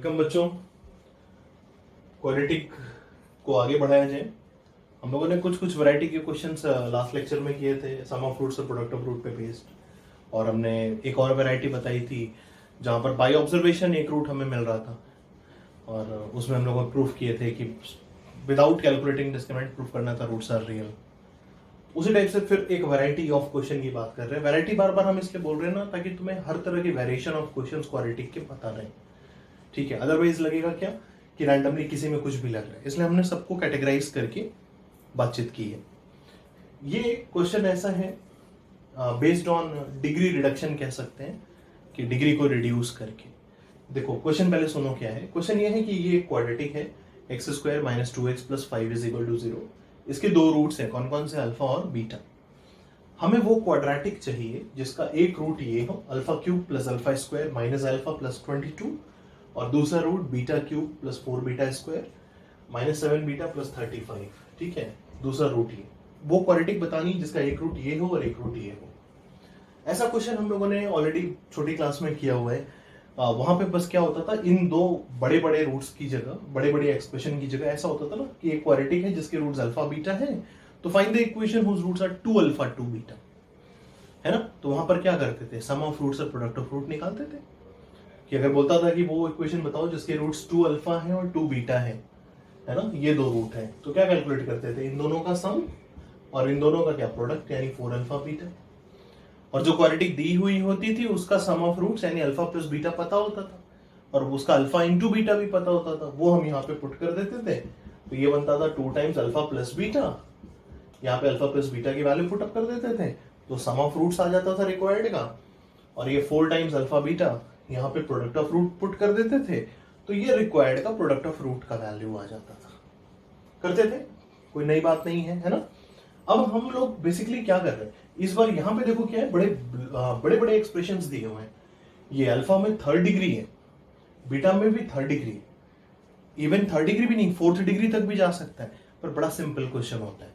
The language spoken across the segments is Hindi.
वेलकम बच्चों। क्वाड्रेटिक को आगे बढ़ाया जाए। हम लोगों ने कुछ वैरायटी के क्वेश्चंस लास्ट लेक्चर में किए थे, सम ऑफ फ्रूट्स और प्रोडक्ट ऑफ फ्रूट पे बेस्ड। और हमने एक और वैरायटी बताई थी जहां पर बाय ऑब्जर्वेशन एक रूट हमें मिल रहा था, और उसमें हम लोगों ने प्रूफ किए थे कि विदाउट कैलकुलेटिंग डिस्क्रिमिनेंट प्रूफ करना था रूट्स आर रियल। उसी टाइप से फिर एक वैरायटी ऑफ क्वेश्चन की बात कर रहे हैं। वैरायटी बार बार हम इसलिए बोल रहे हैं ना, ताकि तुम्हें हर तरह की वेरिएशन ऑफ क्वेश्चंस क्वाड्रेटिक के पता रहे। ठीक है, अदरवाइज लगेगा क्या कि रैंडमली किसी में कुछ भी लग रहा है, इसलिए हमने सबको कैटेगराइज करके बातचीत की है। ये क्वेश्चन ऐसा है बेस्ड ऑन डिग्री रिडक्शन, कह सकते हैं कि डिग्री को रिड्यूस करके। देखो क्वेश्चन पहले सुनो क्या है। क्वेश्चन ये है कि ये क्वाड्रेटिक है, x square minus 2x plus 5 is equal to 0। इसके दो रूट्स हैं, कौन कौन से, अल्फा और बीटा। हमें वो क्वाड्रेटिक चाहिए जिसका एक रूट ये हो, alpha cube plus alpha square minus alpha plus 22, और दूसरा root beta cube plus 4 beta square minus 7 beta plus 35। ठीक है, दूसरा रूट ये। वो क्वाड्रेटिक बतानी जिसका एक रूट ये हो और एक रूट ये हो। ऐसा क्वेश्चन हम लोगों ने ऑलरेडी छोटी क्लास में किया हुआ है। वहां पे बस क्या होता था, इन दो बड़े बड़े रूट्स की जगह, बड़े बड़े एक्सप्रेशन की जगह ऐसा होता था ना कि एक क्वाड्रेटिक है जिसके रूट्स अल्फा बीटा है, तो find the equation whose roots are 2 alpha 2 beta, है ना। तो वहां पर क्या करते थे, सम ऑफ रूट्स और प्रोडक्ट ऑफ रूट निकालते थे। कि अगर बोलता था कि वो इक्वेशन बताओ जिसके रूट्स 2 अल्फा है और 2 बीटा है ना, ये दो रूट है, तो क्या कैलकुलेट करते थे, इन दोनों का सम और इन दोनों का क्या प्रोडक्ट, यानी 4 अल्फा बीटा। और जो क्वाड्रेटिक दी हुई होती थी उसका सम ऑफ रूट्स यानी अल्फा प्लस बीटा पता होता था, और उसका अल्फा इंटू बीटा भी पता होता था, वो हम यहाँ पे पुट कर देते थे। तो ये बनता था 2 टाइम्स अल्फा प्लस बीटा, यहाँ पे अल्फा प्लस बीटा की वैल्यू पुट अप कर देते थे, तो सम ऑफ रूट्स आ जाता था रिक्वायर्ड का। और ये 4 टाइम्स अल्फा बीटा, यहाँ पे प्रोडक्ट ऑफ रूट पुट कर देते थे, तो ये रिक्वायर्ड का प्रोडक्ट ऑफ रूट का वैल्यू आ जाता था। करते थे, कोई नई बात नहीं है ना। अब हम लोग बेसिकली क्या कर रहे हैं इस बार, यहाँ पे देखो क्या है, बड़े बड़े एक्सप्रेशंस दिए हुए हैं। ये अल्फा में 3rd डिग्री है, बीटा में भी 3rd degree, even 3rd degree भी नहीं, 4th डिग्री तक भी जा सकता है। पर बड़ा सिंपल क्वेश्चन होता है,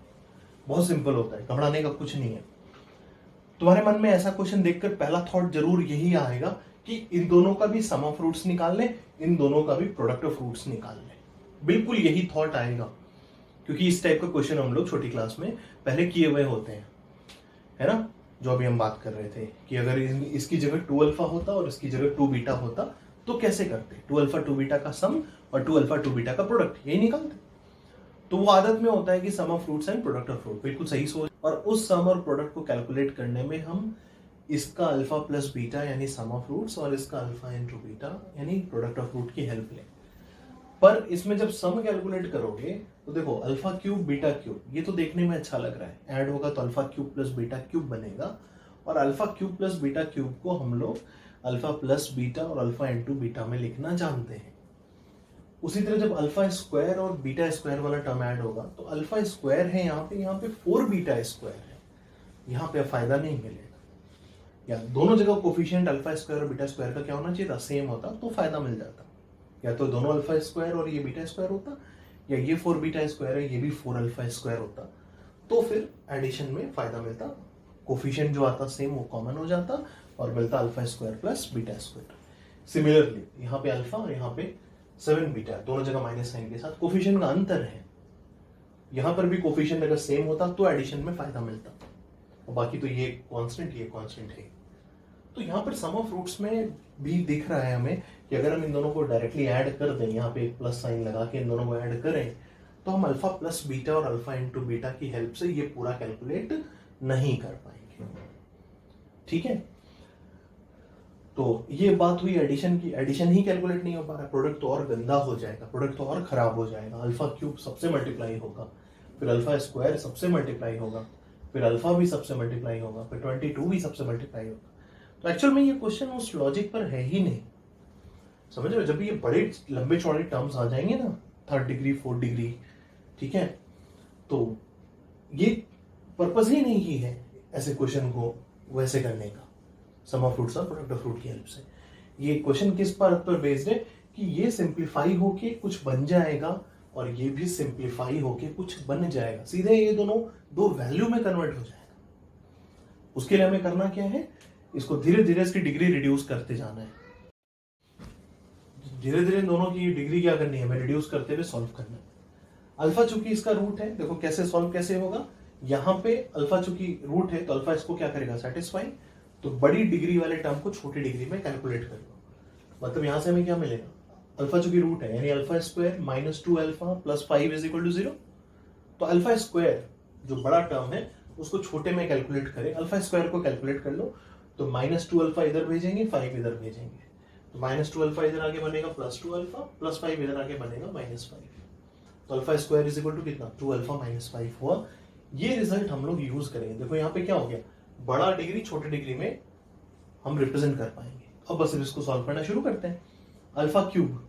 बहुत सिंपल होता है, घबराने का कुछ नहीं है। तुम्हारे मन में ऐसा क्वेश्चन देखकर पहला थॉट जरूर यही आएगा कि इन दोनों का भी सम ऑफ रूट्स निकाल लें, इन दोनों का भी प्रोडक्ट ऑफ रूट्स निकाल लें। बिल्कुल यही थॉट आएगा, क्योंकि इस टाइप का क्वेश्चन हम लोग छोटी क्लास में पहले किए हुए होते हैं, है ना। जो अभी हम बात कर रहे थे कि अगर इसकी जगह 2 अल्फा होता और इसकी जगह 2 बीटा होता तो कैसे करते, 2 अल्फा 2 बीटा का सम और 2 अल्फा 2 बीटा का प्रोडक्ट, यही निकालते। तो वो आदत में होता है कि sum of fruits and product of fruit, बिल्कुल सही सोच। और उस सम और प्रोडक्ट को कैलकुलेट करने में हम इसका अल्फा प्लस बीटा यानी सम ऑफ फ्रूट्स और इसका अल्फा इनटू बीटा यानी प्रोडक्ट ऑफ फ्रूट की हेल्प लें। पर इसमें जब सम कैलकुलेट करोगे तो देखो अल्फा क्यूब बीटा क्यूब, ये तो देखने में अच्छा लग रहा है, ऐड होगा तो alpha cube plus beta cube बनेगा। और alpha cube plus beta cube को हम लोग अल्फा प्लस बीटा और अल्फा इनटू बीटा में लिखना जानते हैं। उसी तरह जब अल्फा स्क्वायर और बीटा स्क्वायर वाला टर्म ऐड होगा तो अल्फा स्क्वायर है यहाँ पे 4 बीटा स्क्वायर है, यहाँ पे फायदा नहीं मिलेगा। या दोनों जगह कोफिशिएंट अल्फा स्क्वायर और बीटा स्क्वायर का क्या होना चाहिए था, सेम होता, तो फायदा मिल जाता। या तो दोनों अल्फा स्क्वायर और ये बीटा स्क्वायर होता, या ये 4 बीटा स्क्वायर है ये भी 4 अल्फा स्क्वायर होता, तो फिर एडिशन में फायदा मिलता। कोफिशिएंट जो आता सेम वो कॉमन हो जाता और मिलता alpha square plus beta square. Similarly यहाँ पे अल्फा और यहाँ पे 7 बीटा, दोनों जगह माइनस साइन के साथ कोफिशिएंट का अंतर है, यहां पर भी कोफिशिएंट अगर सेम होता तो एडिशन में फायदा मिलता, और बाकी तो ये कांस्टेंट है। तो यहाँ पर सम ऑफ रूट्स में भी दिख रहा है हमें कि अगर हम इन दोनों को डायरेक्टली ऐड कर दें, यहाँ पे एक प्लस साइन लगा के इन दोनों को ऐड करें, तो हम अल्फा प्लस बीटा और अल्फा इंटू बीटा की हेल्प से ये पूरा कैलकुलेट नहीं कर पाएंगे। ठीक है, तो ये बात हुई एडिशन की। एडिशन ही कैलकुलेट नहीं हो पा रहा, प्रोडक्ट तो और गंदा हो जाएगा, प्रोडक्ट तो और खराब हो जाएगा। अल्फा क्यूब सबसे मल्टीप्लाई होगा, फिर अल्फा स्क्वायर सबसे मल्टीप्लाई होगा, फिर अल्फा भी सबसे मल्टीप्लाई होगा, फिर 22 भी सबसे मल्टीप्लाई होगा। तो एक्चुअल में ये क्वेश्चन उस लॉजिक पर है ही नहीं, समझ रहे हो। जब ये बड़े लंबे चौड़े टर्म्स आ जाएंगे ना, 3rd डिग्री 4th डिग्री, ठीक है, तो ये पर्पस ही नहीं है ऐसे क्वेश्चन को वैसे करने का, सम ऑफ फ्रूट्स और प्रोडक्ट ऑफ फ्रूट की हेल्प से। ये क्वेश्चन किस पर बेस्ड है कि ये सिंप्लीफाई होके कुछ बन जाएगा और ये भी सिंप्लीफाई होके कुछ बन जाएगा, सीधे ये दोनों दो वैल्यू में कन्वर्ट हो जाएगा। उसके लिए हमें करना क्या है, इसको धीरे धीरे इसकी डिग्री रिड्यूस करते जाना है। धीरे धीरे दोनों की डिग्री क्या करनी है, हमें रिड्यूस करते हुए सॉल्व करना है। अल्फा चूंकि इसका रूट है, देखो कैसे सॉल्व कैसे होगा, यहाँ पे अल्फा चूंकि रूट है तो अल्फा इसको क्या करेगा, सेटिस्फाई। तो बड़ी डिग्री वाले टर्म को छोटी डिग्री में कैलकुलेट कर लो। मतलब यहां से हमें क्या मिलेगा, अल्फा चूंकि रूट है यानी alpha square minus 2 alpha plus 5 is equal to 0। तो अल्फा स्क्वायर जो बड़ा टर्म है उसको छोटे में कैलकुलेट करें, अल्फा स्क्वायर को कैलकुलेट कर लो। तो माइनस 2 अल्फा इधर भेजेंगे, 5 इधर भेजेंगे, तो माइनस 2 अल्फा इधर आगे बनेगा प्लस 2 अल्फा, प्लस 5 इधर आगे बनेगा माइनस 5। तो alpha square is equal to कितना, 2 अल्फा माइनस 5 हुआ। ये रिजल्ट हम लोग यूज करेंगे। देखो यहाँ पे क्या हो गया, बड़ा डिग्री छोटे डिग्री में हम रिप्रेजेंट कर पाएंगे। अब बस इसको सॉल्व करना शुरू करते हैं। अल्फा क्यूब,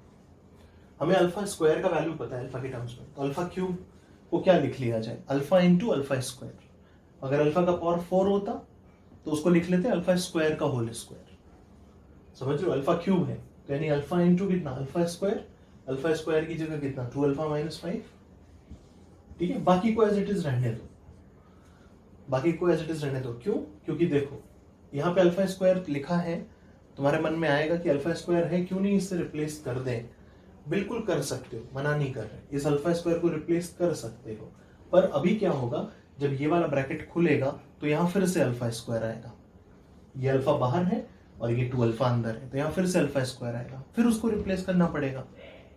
हमें अल्फा स्क्वायर का वैल्यू पता है अल्फा के टर्म्स में, तो अल्फा क्यूब को क्या लिख लिया जाए, अल्फा इंटू अल्फा स्क्वायर। अगर अल्फा का पावर 4 होता तो उसको लिख लेते अल्फा स्क्वायर का होल स्क्वायर। समझ लो, अल्फा क्यूब है तो यानी अल्फा इंटू कितना, अल्फा स्क्वायर। अल्फा स्क्वायर की जगह कितना, 2 अल्फा माइनस 5। ठीक है, बाकी को एज इट इज रहने दो, बाकी को एज इट इज रहने दो। क्यों, क्योंकि देखो यहाँ पे अल्फा स्क्वायर लिखा है, तुम्हारे मन में आएगा कि अल्फा स्क्वायर है, क्यों नहीं इससे रिप्लेस कर दें। बिल्कुल कर सकते हो, मना नहीं कर रहे, इस अल्फा स्क्वायर को रिप्लेस कर सकते हो। पर अभी क्या होगा, जब ये वाला ब्रैकेट खुलेगा तो यहाँ फिर से अल्फा स्क्वायर आएगा। ये अल्फा बाहर है और ये 2 अल्फा अंदर है, तो यहाँ फिर से अल्फा स्क्वायर आएगा, फिर उसको रिप्लेस करना पड़ेगा।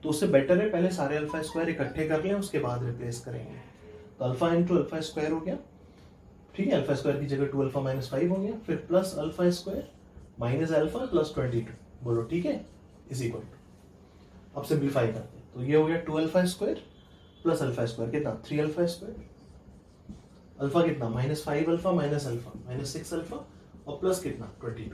तो उससे बेटर है पहले सारे अल्फा स्क्वायर इकट्ठे कर लें, उसके बाद रिप्लेस करेंगे। तो अल्फा इंटू अल्फा स्क्वायर हो गया, ठीक है, अल्फा स्क्वायर की जगह 2 अल्फा माइनस 5 हो गया, फिर plus alpha square minus alpha plus 22। बोलो ठीक है, इज इक्वल टू, अब सिंप्लीफाई करते हैं तो ये हो गया 2 alpha square plus alpha square कितना, 3 अल्फा स्क्वायर। अल्फा कितना, minus 5 alpha minus alpha minus 6 alpha और प्लस कितना 22।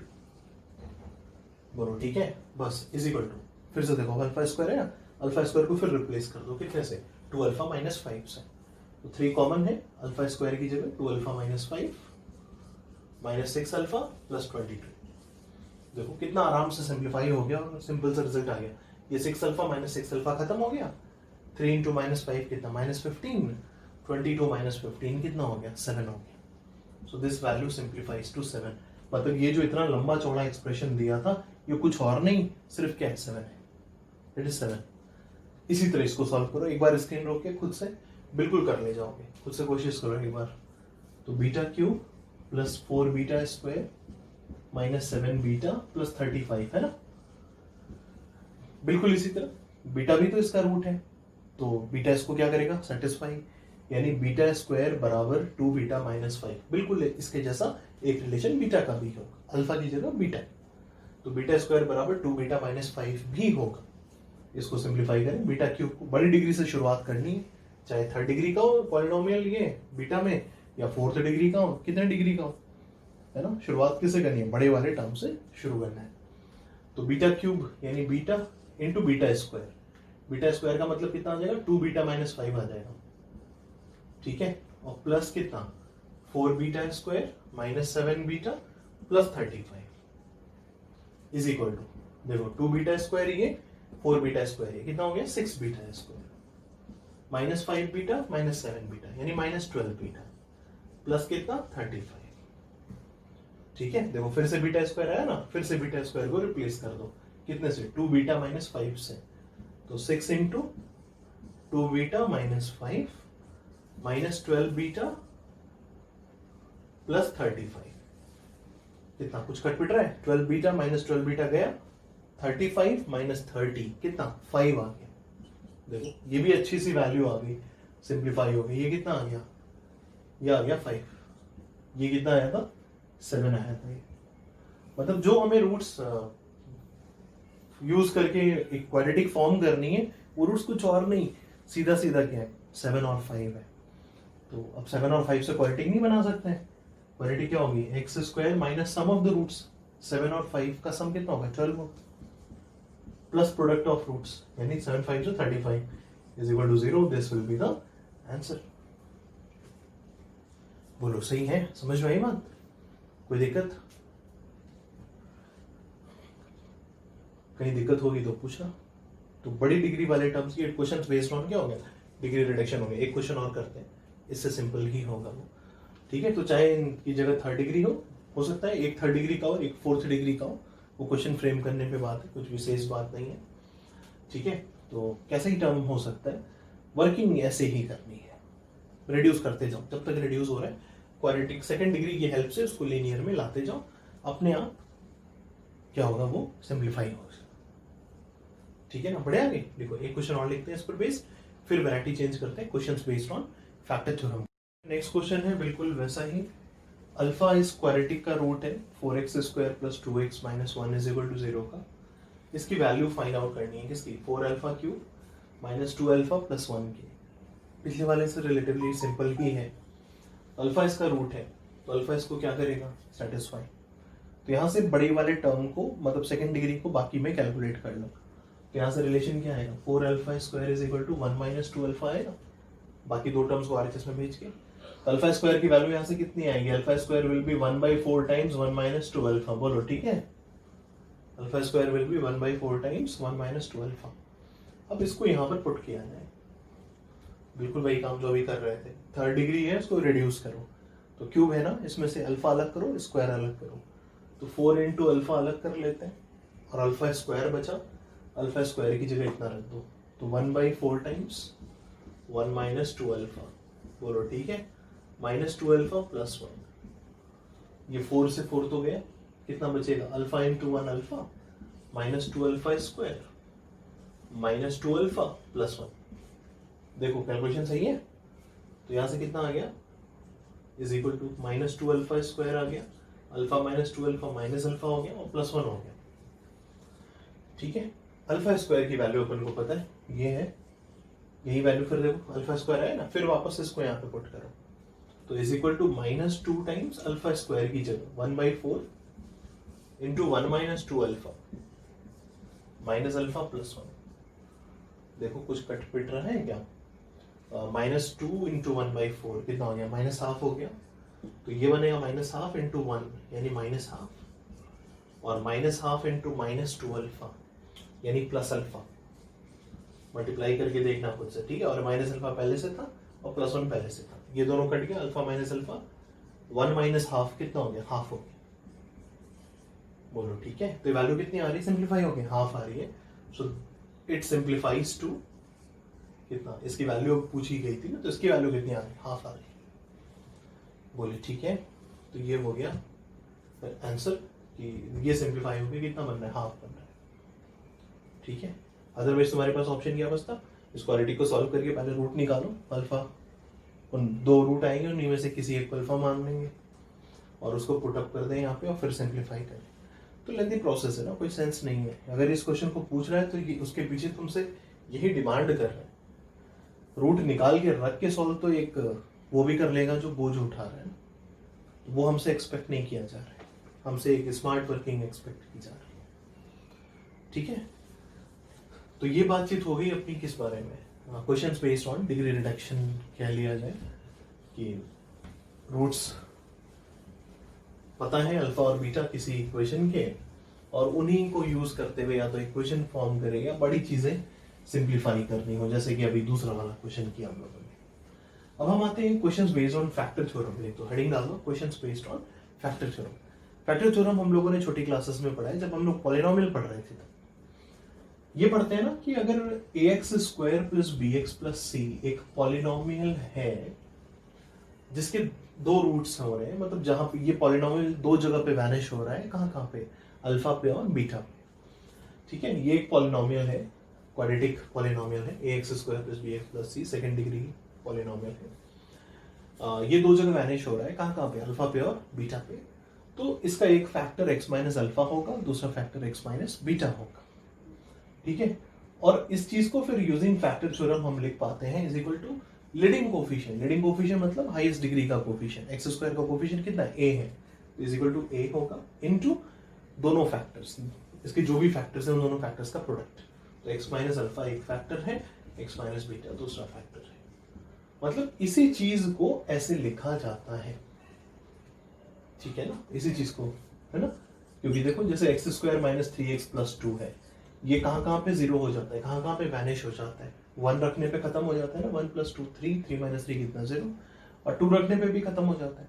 बोलो ठीक है, बस इज इक्वल टू, फिर से देखो अल्फा स्क्वायर है ना, अल्फा स्क्वायर को फिर रिप्लेस कर दो कितने से, 2 अल्फा माइनस 5 से। तो 3 कॉमन है, अल्फा स्क्वायर की जगह 2 alpha minus 5 minus 6 alpha plus 22। देखो कितना आराम से सिंप्लीफाई हो गया और सिंपल सा रिजल्ट आ गया। ये 6 अल्फा माइनस 6 अल्फा खत्म हो गया, 3 इंटू माइनस 5 कितना, माइनस 15, 22 माइनस 15 कितना हो गया, 7 हो गया। So this value simplifies to 7। मतलब ये जो इतना लंबा चौड़ा एक्सप्रेशन दिया था ये कुछ और नहीं, सिर्फ क्या है, 7 है, इट इज 7। इसी तरह इसको सॉल्व करो, एक बार स्क्रीन रोक के खुद से बिल्कुल कर ले जाओगे, खुद से कोशिश करो एक बार। तो beta cube plus 4 beta square minus 7 beta plus 35 है ना, बिल्कुल इसी तरह। बीटा भी तो इसका रूट है, तो बीटा इसको क्या करेगा, सेटिस्फाई, यानी बीटा स्क्वायर बराबर 2 बीटा माइनस 5। बिल्कुल इसके जैसा एक रिलेशन बीटा का भी होगा, अल्फा की जगह बीटा, तो बीटा स्क्वायर बराबर 2 बीटा माइनस 5 भी होगा। इसको सिंप्लीफाई करें, बीटा क्यूब को बड़ी डिग्री से शुरुआत करनी है, चाहे 3rd डिग्री का हो पॉलिनोमियल ये बीटा में, या 4th डिग्री का हो, कितने डिग्री का हो, है ना। शुरुआत किससे करनी है, बड़े वाले टर्म से शुरू करना है। तो बीटा क्यूब यानी beta into beta square, beta square का मतलब कितना आ जाएगा, 2 बीटा माइनस 5 आ जाएगा, ठीक है, और प्लस कितना 4 beta square minus 7 beta plus 35 is equal to, देखो 2 बीटा स्क्वायर ये 4 बीटा स्क्वायर ये कितना हो गया, 6 beta square minus 5 beta minus 7 beta यानी माइनस 12 बीटा प्लस कितना 35। ठीक है, देखो फिर से बीटा स्क्वायर आया ना, फिर से बीटा स्क्वायर को रिप्लेस कर दो, कितने से, 2 बीटा माइनस 5 से। तो 6 into 2 beta minus 5 minus 12 beta plus 35, कितना कुछ कटपिट रहा है, 12 बीटा माइनस 12 बीटा गया, 35 माइनस 30 कितना 5 आ गया। देखो ये भी अच्छी सी वैल्यू आ गई, सिंप्लीफाई हो गई। ये कितना आ गया, ये आ गया 5, ये कितना आया था 7 आया था। ये मतलब जो हमें रूट्स यूज करके एक क्वाड्रेटिक फॉर्म करनी है, वो रूट्स कुछ और नहीं, सीधा सीधा क्या है, 7 और 5 है। तो अब 7 और 5 से क्वाड्रेटिक नहीं बना सकते हैं, क्वाड्रेटिक क्या होगी, x square minus sum of the roots, 7 और 5 का सम कितना होगा 12 होगा, प्लस प्रोडक्ट ऑफ रूट्स यानी 7 5 से 35 is equal to 0। This will be the answer. बोलो सही है, समझ में आई बात, कोई दिक्कत, कहीं दिक्कत होगी तो पूछना। तो बड़ी डिग्री वाले टर्म्स के क्वेश्चन बेस्ड ऑन क्या हो गया, डिग्री रिडक्शन हो गया। एक क्वेश्चन और करते हैं, इससे सिंपल ही होगा वो, ठीक है। तो चाहे इनकी जगह 3rd डिग्री हो सकता है एक 3rd डिग्री का हो, एक 4th डिग्री का हो, वो क्वेश्चन फ्रेम करने पे बात है, कुछ विशेष बात नहीं है। ठीक है, तो कैसे ही टर्म हो सकता है, वर्किंग ऐसे ही करनी है, रिड्यूस करते जाओ, जब तक रिड्यूस हो रहा है क्वाड्रेटिक सेकंड डिग्री की हेल्प से उसको लीनियर में लाते जाओ, अपने आप क्या होगा, वो सिंप्लीफाई होगा। ठीक है ना, बढ़े आगे। देखो एक क्वेश्चन और लिखते हैं इस पर बेस्ड, फिर वैरायटी चेंज करते हैं, questions based on factor theorem. Next question है बिल्कुल वैसा ही, अल्फा इस क्वाड्रेटिक का रूट है 4x square plus 2x minus 1 is equal to 0 का, इसकी वैल्यू फाइंड आउट करनी है किसकी, 4 alpha cube minus 2 alpha plus 1 की। पिछले वाले से रिलेटिवली सिंपल ही है, अल्फा इसका रूट है तो अल्फा इसको क्या करेगा, सेटिस्फाई। तो यहाँ से बड़े वाले टर्म को मतलब सेकंड डिग्री को बाकी में कैलकुलेट कर लो, तो यहाँ से रिलेशन क्या आएगा, 4 alpha square is equal to 1 minus 2 alpha आएगा, बाकी दो टर्म्स को आरएचएस में भेज के। अल्फा स्क्वायर की वैल्यू यहाँ से कितनी आएगी, alpha square will be 1/4 times 1 minus 2 alpha, बोलो ठीक है, alpha square will be 1/4 times 1 minus 2 alpha. अब इसको यहाँ पर पुट किया जाए, बिल्कुल वही काम जो अभी कर रहे थे, थर्ड डिग्री है उसको रिड्यूस करो, तो क्यूब है ना, इसमें से अल्फा अलग करो स्क्वायर अलग करो, तो 4 इंटू अल्फा अलग कर लेते हैं और अल्फा स्क्वायर बचा, अल्फा स्क्वायर की जगह इतना रख दो, तो 1/4 टाइम्स 1 माइनस 2 अल्फा, बोलो ठीक है, माइनस 2 अल्फा प्लस 1, ये 4 से 4 तो गया, कितना बचेगा, alpha into 1 alpha minus 2 alpha square minus 2 alpha plus 1। देखो कैलकुलेशन सही है, तो यहां से कितना आ गया, is equal to minus 2 alpha square आ गया, alpha minus 2 alpha minus alpha हो गया और प्लस 1 हो गया। ठीक है, अल्फा स्क्वायर की वैल्यू अपन को पता है ये है, यही वैल्यू फिर देखो अल्फा स्क्वायर है ना, फिर वापस इसको यहाँ पे पुट करो, तो is equal to minus 2 times alpha square की जगह 1/4 into 1 minus 2 alpha minus alpha plus 1। देखो कुछ कट पिट रहा है क्या, माइनस 2 इंटू 1/4 कितना हो गया, माइनस हाफ हो गया, तो ये बनेगा माइनस हाफ इंटू 1 यानी माइनस हाफ, और minus half into minus 2 alpha यानी प्लस अल्फा, मल्टीप्लाई करके देखना खुद से, ठीक है, और माइनस अल्फा पहले से था और प्लस 1 पहले से था, ये दोनों कट गया, alpha minus alpha 1 minus half कितना हो गया, हाफ हो गया, बोलो ठीक है, तो वैल्यू कितनी आ रही है, सिंप्लीफाई हो गया, हाफ आ रही है, सो इट सिंप्लीफाइज टू कितना, इसकी वैल्यू पूछी गई थी ना, तो इसकी वैल्यू कितनी आ रही है, हाफ आ रही है, बोले ठीक है, तो ये हो गया आंसर कि ये सिंप्लीफाई हो गया, कितना बन रहा है, हाफ बन रहा है। ठीक है, अदरवाइज तुम्हारे पास ऑप्शन क्या बचता, इस क्वालिटी को सॉल्व करके पहले रूट निकालो, अल्फा, उन दो रूट आएंगे उन्हीं में से किसी एक को अल्फा मान लेंगे और उसको पुट अप कर दें यहाँ पे और फिर सिंप्लीफाई करें, तो लेंथी प्रोसेस है ना, कोई सेंस नहीं है। अगर इस क्वेश्चन को पूछ रहा है तो ये उसके पीछे तुमसे यही डिमांड कर रहा है, रूट निकाल के रख के सॉल्व तो एक वो भी कर लेगा जो बोझ उठा रहा है ना, वो हमसे एक्सपेक्ट नहीं किया जा रहा है, हमसे एक स्मार्ट वर्किंग एक्सपेक्ट की जा रही है। ठीक है, तो ये बातचीत हो गई अपनी किस बारे में, questions based on degree reduction कह लिया जाए, कि रूट्स पता है अल्फा और बीटा किसी इक्वेशन के, और उन्हीं को यूज करते हुए या तो इक्वेशन फॉर्म करें या बड़ी चीजें सिंप्लीफाई करनी हो, जैसे कि अभी दूसरा वाला क्वेश्चन किया हम लोगों ने। अब हम आते हैं questions based on factor theorem, तो हेडिंग डाल दो questions based on factor theorem. Factor theorem हम लोगों ने छोटी क्लासेस में पढ़ा है, जब हम लोग पॉलिनोमियल पढ़ रहे थे। ये पढ़ते हैं ना कि अगर ax square plus bx plus c एक पॉलिनोमियल है जिसके दो रूट्स हो रहे हैं, मतलब जहां पे ये पॉलिनोमियल दो जगह पे वैनिश हो रहा है, कहाँ पे, अल्फा पे और बीटा पे। ठीक है, ये एक पॉलिनोमियल है, क्वाड्रेटिक पॉलिनोमियल है, ax square plus bx plus c second degree polynomial है। ये दो जगह वैनिश हो रहा है, कहाँ पे, अल्फा पे और बीटा पे। तो इसका एक फैक्टर x माइनस अल्फा होगा, दूसरा फैक्टर x माइनस बीटा होगा। ठीक है, और इस चीज को फिर यूजिंग फैक्टर थ्योरम हम लिख पाते हैं is equal to leading coefficient. Leading coefficient मतलब हाईएस्ट डिग्री का कोफिशिएंट, एक्स स्क्वायर का कोफिशिएंट कितना है, a है, तो इज इक्वल टू a होगा इनटू दोनों फैक्टर्स, इसके जो भी फैक्टर्स हैं उन दोनों फैक्टर्स का प्रोडक्ट। तो x माइनस अल्फा एक फैक्टर है, x माइनस बीटा दूसरा फैक्टर है, मतलब इसी चीज को ऐसे लिखा जाता है। ठीक है ना, इसी चीज को, है ना, क्योंकि देखो जैसे x square minus 3x plus 2 है, ये कहाँ पे जीरो हो जाता है, कहाँ पे वैनिश हो जाता है, 1 रखने पे खत्म हो जाता है ना, 1 प्लस 2 3, 3 माइनस 3 कितना 0, और 2 रखने पे भी खत्म हो जाता है,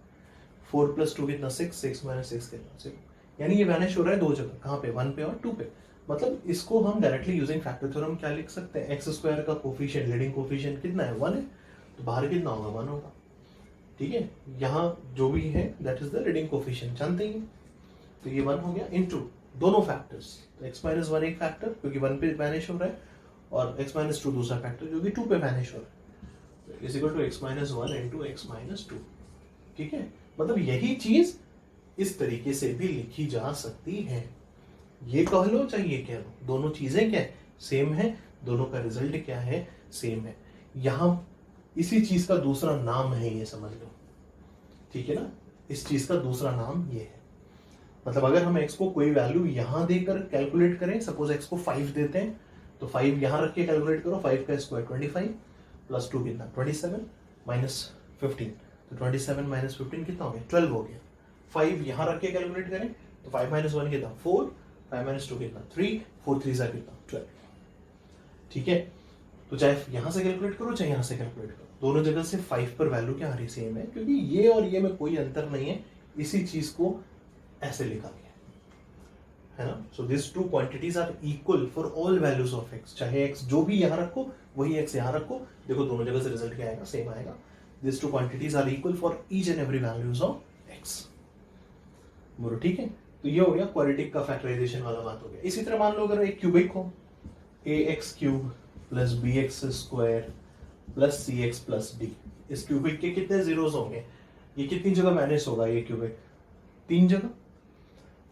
4 प्लस 2 कितना 6, 6 माइनस 6 कितना 0, यानी ये वैनिश हो रहा है दो जगह, कहाँ पे, 1 पे और 2 पे। मतलब इसको हम डायरेक्टली यूजिंग फैक्टर थ्योरम क्या लिख सकते हैं, एक्स स्क्वायर का कोफिशिएंट लीडिंग कोफिशिएंट कितना है 1 है, तो बाहर कितना होगा 1 होगा, ठीक है। यहाँ जो भी है that is the leading coefficient, जानते ही, तो ये 1 हो गया इनटू दोनों फैक्टर्स, तो x माइनस 1 एक फैक्टर क्योंकि 1 पे वैनिश हो रहा है, और x माइनस 2 दूसरा फैक्टर जो कि 2 पे वैनिश हो रहा है, is equal to x minus 1 into x minus 2, ठीक है। मतलब यही चीज इस तरीके से भी लिखी जा सकती है, ये कह लो चाहे ये कह लो, दोनों चीजें क्या है सेम है, दोनों का रिजल्ट क्या है सेम है। यहां इसी चीज का दूसरा नाम है, ये समझ लो, ठीक है ना, इस चीज का दूसरा नाम ये है। मतलब अगर हम x को कोई वैल्यू यहां देकर कैलकुलेट करें, सपोज x को 5 देते हैं, तो 5 यहां रख के कैलकुलेट करो, 5 का स्क्वायर 25 प्लस 2 कितना 27 माइनस 15, तो 27 माइनस 15 कितना हो गया 12 हो गया। 5 यहां रख के कैलकुलेट करें तो 5 माइनस 1 कितना 4, 5 माइनस 2 कितना 3, 4 3 सा कितना 12, ठीक है। तो चाहे यहां से कैलकुलेट करो चाहे यहां से कैलकुलेट करो, दोनों जगह से 5 पर वैल्यू क्या आ रही सेम है, क्योंकि ये और ये में कोई अंतर नहीं है, इसी चीज को ऐसे लिखा गया है ना। So this two quantities are equal for all values of x, चाहे x जो भी यहां रखो वही x यहां रखो, देखो दोनों जगह से रिजल्ट क्या आएगा सेम आएगा। This two quantities are equal for each and every values of x, बोलो ठीक है। तो ये हो गया क्वाड्रेटिक का फैक्टराइजेशन वाला बात हो गया। इसी तरह मान लो अगर एक क्यूबिक हो, ax cube plus bx square plus cx plus d, इस क्यूबिक के कितने जीरोस होंगे, ये कितनी जगह मैनेज होगा ये क्यूबिक 3 जगह,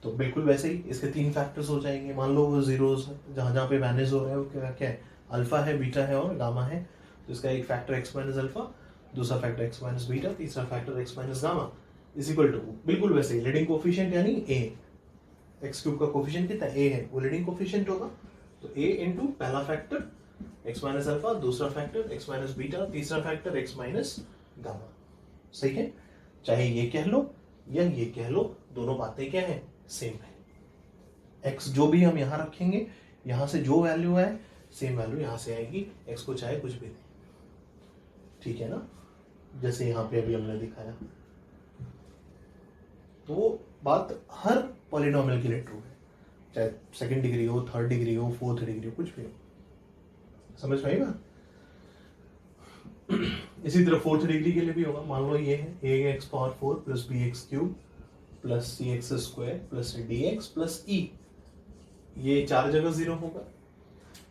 तो बिल्कुल वैसे ही इसके 3 फैक्टर्स हो जाएंगे। मान लो वो जीरोस जहां जहां पे मैनेज हो रहा है वो क्या क्या है, अल्फा है, बीटा है और गामा है, तो इसका एक फैक्टर x माइनस अल्फा, दूसरा फैक्टर x माइनस बीटा, तीसरा factor x minus gamma is equal to बिल्कुल वैसे ही लीडिंग कोफिशिएंट यानी a, x क्यूब का कोफिशिएंट कितना a है, वो लीडिंग कोफिशिएंट होगा, तो a इनटू पहला फैक्टर x माइनस अल्फा, दूसरा फैक्टर x माइनस बीटा, तीसरा फैक्टर x माइनस गामा, सही है। चाहे ये कह लो या ये कह लो, दोनों बातें क्या है सेम है। x जो भी हम यहां रखेंगे, यहां से जो वैल्यू है सेम वैल्यू यहां से आएगी, x को चाहे कुछ भी दे, ठीक है ना, जैसे यहां पे अभी हमने दिखाया। तो वो बात हर पॉलिनोमियल के लिए ट्रू है, चाहे सेकंड डिग्री हो, थर्ड डिग्री हो, फोर्थ डिग्री हो, कुछ भी हो, समझ में आई बात। इसी तरह फोर्थ डिग्री के लिए भी होगा, मान लो ये है ax power 4 plus bx cube plus cx square plus dx plus e, ये 4 जगह 0 होगा,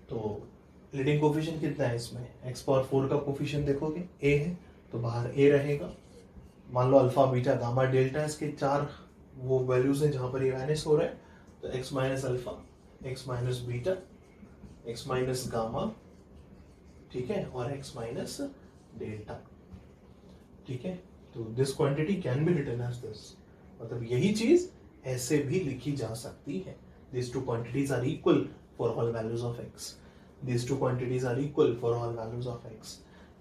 तो लीडिंग कोफिशिएंट कितना है इसमें, x पावर 4 का कोफिशिएंट देखोगे a है, तो बाहर a रहेगा। मान लो अल्फा बीटा गामा डेल्टा, इसके 4 वो वैल्यूज हैं जहां पर ये वैनिश हो रहा है, तो x minus alpha, x minus beta, x minus gamma, ठीक है, और x माइनस डेल्टा, ठीक है। तो this quantity can be written as this, मतलब यही चीज ऐसे भी लिखी जा सकती है। This two quantities are equal for all values of x, this two quantities are equal for all values of x,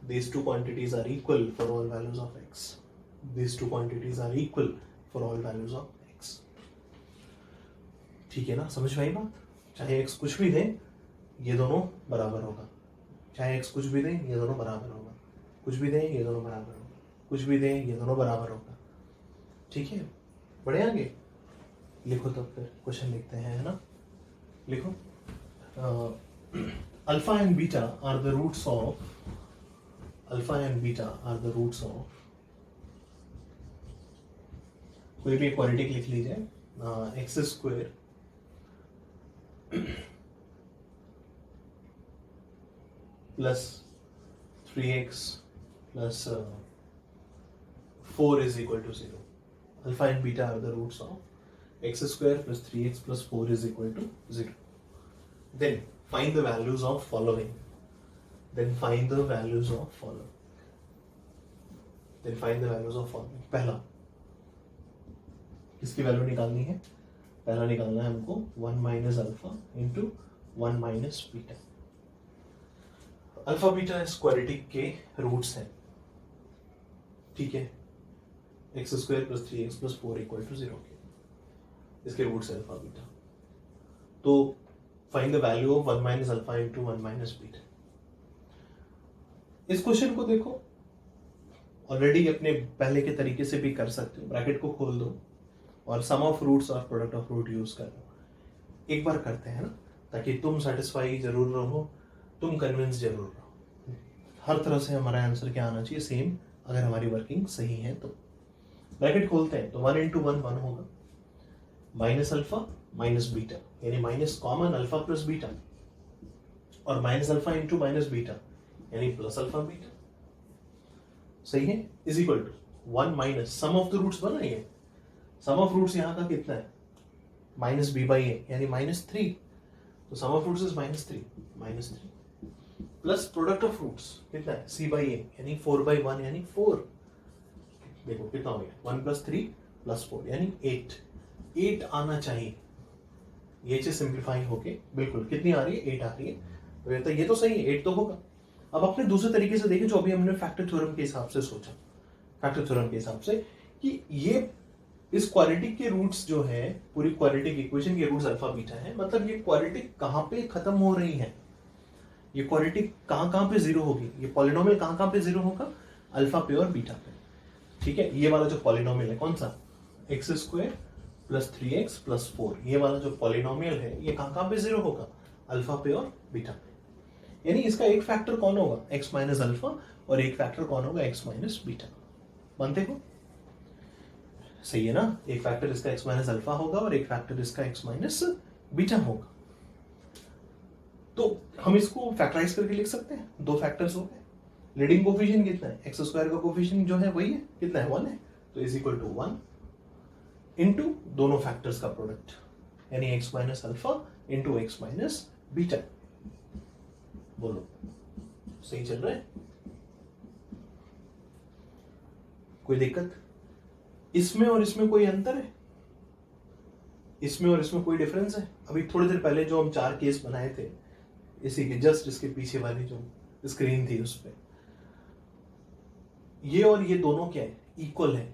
this two quantities are equal for all values of x, this two quantities are equal for all values of x, ठीक है ना, समझ में आई बात। चाहे x कुछ भी दे ये दोनों बराबर होगा, चाहे x कुछ भी दे ये दोनों बराबर होगा, कुछ भी दे ये दोनों बराबर होगा, कुछ भी दे ये दोनों बराबर होगा, ठीक है। बढ़े आगे, लिखो तब फिर क्वेश्चन लिखते हैं, है ना, लिखो। Alpha and beta are the roots of, alpha and beta are the roots of, कोई भी क्वाड्रेटिक लिख लीजिए, x square plus 3x plus 4 is equal to 0. Alpha and beta are the roots of x square plus 3x plus 4 is equal to 0. Then find the values of following. Then find the values of following. Then find the values of following. पहला किसकी वैल्यू निकालनी है, पहला निकालना है हमको 1 minus alpha into 1 minus beta. Alpha beta quadratic के रूट्स हैं, ठीक है, x square plus 3x plus 4 equal to 0 के, इसके रूट्स है अल्फा बीटा। तो find the value of 1 minus alpha into 1 minus beta. इस क्वेश्चन को देखो, ऑलरेडी अपने पहले के तरीके से भी कर सकते हो, ब्रैकेट को खोल दो और सम ऑफ रूट्स और प्रोडक्ट ऑफ रूट यूज कर लो। एक बार करते हैं ना, ताकि तुम सेटिस्फाई जरूर रहो, तुम कन्विंस जरूर रहो। हर तरह से हमारा आंसर क्या आना चाहिए, सेम, अगर हमारी वर्किंग सही है तो। ब्रैकेट खोलते हैं तो 1 इंटू 1 होगा, माइनस अल्फा माइनस बीटा, यानी minus common alpha plus beta, और minus alpha into minus beta यानी प्लस अल्फा बीटा, सही है, is equal to 1 minus sum of the roots बना है, सम ऑफ रूट्स यहाँ का कितना है, माइनस बी बाई ए यानी -3, तो sum of roots is -3 plus product of roots कितना है, सी बाई ए यानी 4/1 यानी 4, देखो कितना हो गया, 1 + 3 + 4 यानी 8 आना चाहिए। ये चीज सिंप्लीफाई होके बिल्कुल कितनी आ रही है, 8 आ रही है, तो ये तो सही है, 8 तो होगा। अब अपने दूसरे तरीके से देखें जो अभी हमने फैक्टर थ्योरम के हिसाब से सोचा, फैक्टर थ्योरम के हिसाब से कि ये इस क्वाड्रेटिक के रूट्स जो है, पूरी क्वाड्रेटिक इक्वेशन के रूट्स अल्फा बीटा है, मतलब ये क्वाड्रेटिक कहां पे खत्म हो रही है, ये क्वाड्रेटिक कहां पे जीरो होगी, ये पॉलिनोमियल कहां पे जीरो होगा, अल्फा पे और बीटा पे, ठीक है। ये वाला जो पॉलिनोमियल है कौन सा, x² + 3x + 4, ये वाला जो पॉलिनोमियल है ये कहां पे जीरो होगा, अल्फा पे और बीटा पे, यानी इसका एक फैक्टर कौन होगा, x - अल्फा, और एक फैक्टर कौन होगा, x - बीटा। मानते हो, सही है ना, एक फैक्टर इसका x - अल्फा होगा और एक फैक्टर इसका x - बीटा होगा। तो हम इसको फैक्टराइज करके लिख सकते हैं, दो फैक्टर्स हो गए, लीडिंग कोफिशिएंट कितना है, x² का कोफिशिएंट जो है वही है, कितना है, 1 है, तो इज इक्वल टू 1 इंटू दोनों फैक्टर्स का प्रोडक्ट, यानी x - alpha into x - beta. बोलो सही चल रहा है, कोई दिक्कत, इसमें और इसमें कोई अंतर है, इसमें और इसमें कोई डिफरेंस है। अभी थोड़ी देर पहले जो हम 4 केस बनाए थे, इसी के जस्ट इसके पीछे वाली जो स्क्रीन थी उस पे, ये और ये दोनों क्या है, इक्वल है,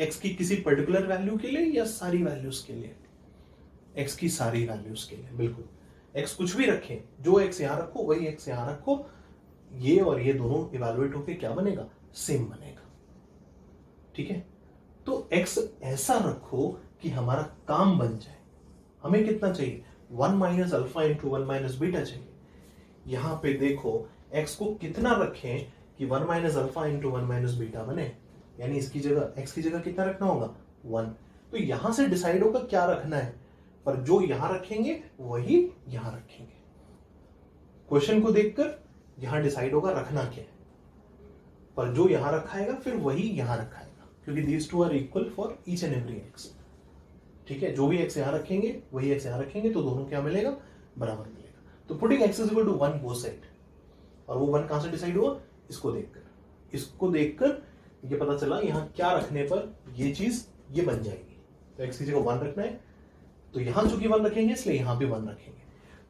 x की किसी पर्टिकुलर वैल्यू के लिए या सारी वैल्यूज के लिए, x की सारी वैल्यूज के लिए, बिल्कुल x कुछ भी रखें, जो x यहां रखो वही x यहां रखो, ये और ये दोनों इवैल्यूएट होके क्या बनेगा, सेम बनेगा, ठीक है। तो x ऐसा रखो कि हमारा काम बन जाए, हमें कितना चाहिए, 1 - अल्फा इंटू 1 - बीटा चाहिए। यहां पे देखो x को कितना रखें कि 1 - अल्फा इंटू 1 - बीटा बने, यानी इसकी जगह x की जगह कितना रखना होगा, 1। तो यहां से डिसाइड होगा क्या रखना है, पर जो यहां रखेंगे वही यहां रखेंगे, क्वेश्चन को देखकर यहां डिसाइड होगा रखना क्या है, पर जो यहां रखाएगा फिर वही यहां रखाएगा, क्योंकि these two are equal for each and every x, ठीक है। जो भी x यहां रखेंगे वही x यहां रखेंगे, तो दोनों क्या मिलेगा, बराबर मिलेगा। तो पुटिंग x = 1 बोथ साइड, और वो 1 कहां से डिसाइड हुआ, इसको देखकर ये पता चला यहां क्या रखने पर ये चीज ये बन जाएगी। तो x की जगह 1 रखना है, तो यहां चूंकि 1 रखेंगे इसलिए यहां भी 1 रखेंगे,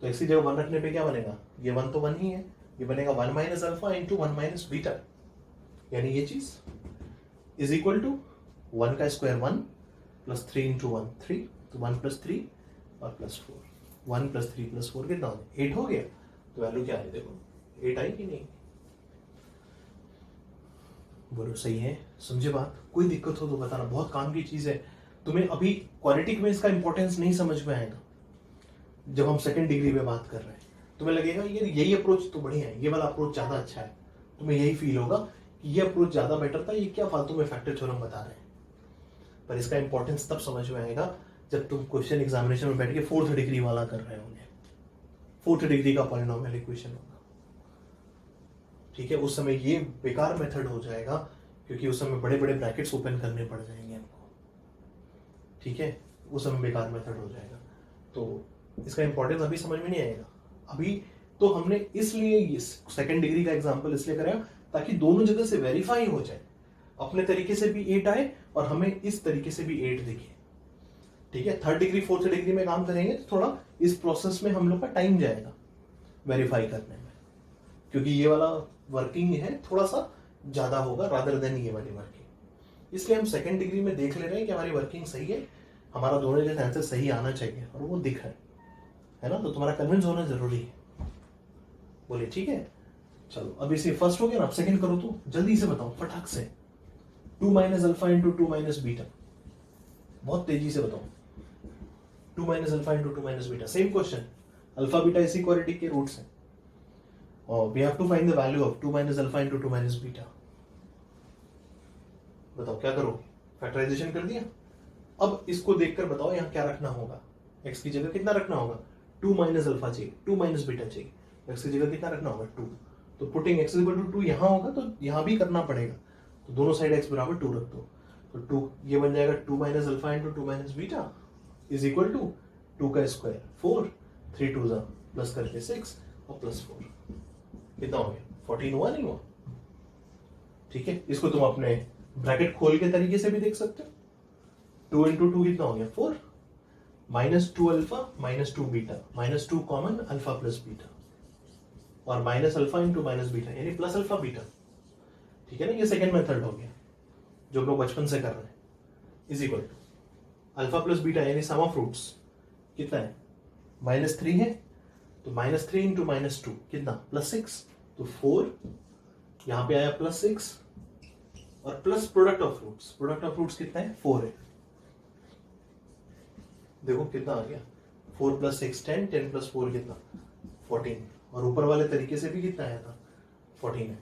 तो x की जगह 1 रखने पे क्या बनेगा, ये 1 तो 1 ही है, ये बनेगा 1 - अल्फा इंटू 1 - बीटा, यानी ये चीज इज इक्वल टू 1 का स्क्वायर 1 + 3 इंटू 1 3, तो 1 + 3 और +4, 1 + 3 + 4 कितना हो गया, 8 हो गया। तो वैल्यू क्या आई, देखो 8 आई कि नहीं, बोलो सही है, समझे बात, कोई दिक्कत हो तो बताना, बहुत काम की चीज है। तुम्हें अभी क्वाड्रेटिक में इसका इंपॉर्टेंस नहीं समझ में आएगा, जब हम सेकंड डिग्री में बात कर रहे हैं तुम्हें लगेगा ये यही अप्रोच तो बढ़िया है, ये वाला अप्रोच ज्यादा अच्छा है, तुम्हें यही फील होगा कि ये अप्रोच ज्यादा बेटर था, ये क्या फालतू में फैक्टर थ्योरम बता रहे हैं। पर इसका इंपॉर्टेंस तब समझ में आएगा जब तुम क्वेश्चन एग्जामिनेशन में बैठ के 4th डिग्री वाला कर रहे होंगे, 4th डिग्री का पॉलिनोमियल इक्वेशन होगा, ठीक है। उस समय ये बेकार मेथड हो जाएगा, क्योंकि उस समय बड़े बड़े ब्रैकेट्स ओपन करने पड़ जाएंगे हमको, ठीक है, उस समय बेकार मेथड हो जाएगा। तो इसका इंपॉर्टेंस अभी समझ में नहीं आएगा। अभी तो हमने इसलिए सेकंड डिग्री का एग्जांपल इसलिए कराया ताकि दोनों जगह से वेरीफाई हो जाए, अपने तरीके से भी 8 आए और हमें इस तरीके से भी 8 दिखे, ठीक है। 3rd डिग्री 4th डिग्री में काम करेंगे तो थोड़ा इस प्रोसेस में हम लोग का टाइम जाएगा वेरीफाई करने में, क्योंकि ये वाला वर्किंग है थोड़ा सा ज्यादा होगा रादर देन ये वाली वर्किंग, इसलिए हम सेकंड डिग्री में देख ले रहे हैं कि हमारी वर्किंग सही है, हमारा दोनों जगह आंसर सही आना चाहिए, और वो दिख रहा है ना, तो तुम्हारा कन्विंस होना जरूरी है, बोलिए ठीक है। चलो अब इसे फर्स्ट हो गया ना, अब सेकंड करो तो जल्दी से बताओ फटाक से, 2 - अल्फा इंटू 2 - बीटा, बहुत तेजी से बताओ, 2 - alpha into 2 - beta, same question, alpha beta इसी क्वाड्रेटिक के रूट्स हैं और we have to find the value of 2 minus alpha into 2 minus beta. बताओ क्या करो, फैक्टराइजेशन कर दिया। अब इसको देखकर बताओ यहाँ क्या रखना होगा, x की जगह कितना रखना होगा, 2 माइनस अल्फा चाहिए, 2 माइनस बीटा चाहिए, x की जगह कितना रखना होगा 2। तो पुटिंग x इक्वल टू 2 यहाँ होगा तो यहाँ भी करना पड़ेगा, तो दोनों साइड x बराबर 2 रख दो। तो 2 ये बन जाएगा 2 minus alpha into 2 minus beta is equal to 2 का स्क्वायर 4, 3 2 प्लस करके 6 और प्लस 4 कितना हो गया 14 हुआ नहीं हुआ। ठीक है, इसको तुम अपने ब्रैकेट खोल के तरीके से भी देख सकते हो। 2 इंटू 2 कितना हो गया 4, minus 2 alpha minus 2 beta, minus 2 common alpha plus beta और minus alpha into minus beta यानी प्लस अल्फा बीटा। ठीक है ना, ये सेकंड मेथड हो गया जो लोग बचपन से कर रहे हैं। Is equal to alpha plus beta यानी सम ऑफ रूट्स कितना है -3 है, तो -3 इंटू -2 कितना +6, तो 4 यहां पे आया +6 और प्लस प्रोडक्ट ऑफ रूट्स कितना है 4 है। देखो कितना आ गया 4 + 6 10, 10 + 4 कितना 14 और ऊपर वाले तरीके से भी कितना आया था 14 है।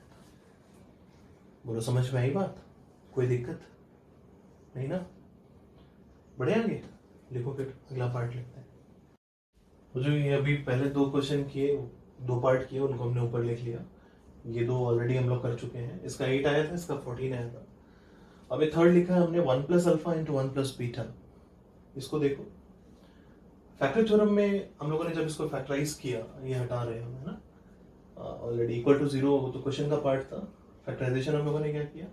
बोलो समझ में आई बात, कोई दिक्कत नहीं ना। बढ़िया आगे लिखो, फिर अगला पार्ट लिखते हैं। जो ये अभी पहले 2 क्वेश्चन किए, 2 पार्ट किए, उनको हमने ऊपर लिख लिया। ये 2 ऑलरेडी हम लोग कर चुके हैं। इसका 8 आया था, इसका 14 आया था। अब ये थर्ड लिखा है हमने 1 + अल्फा इंटू 1 + बीटा। इसको देखो, फैक्टर थ्योरम में हम लोगों ने जब इसको फैक्टराइज किया, ये हटा रहे हैं ना, ऑलरेडी इक्वल टू 0 तो क्वेश्चन का पार्ट था। फैक्टराइजेशन हम लोगों ने क्या किया,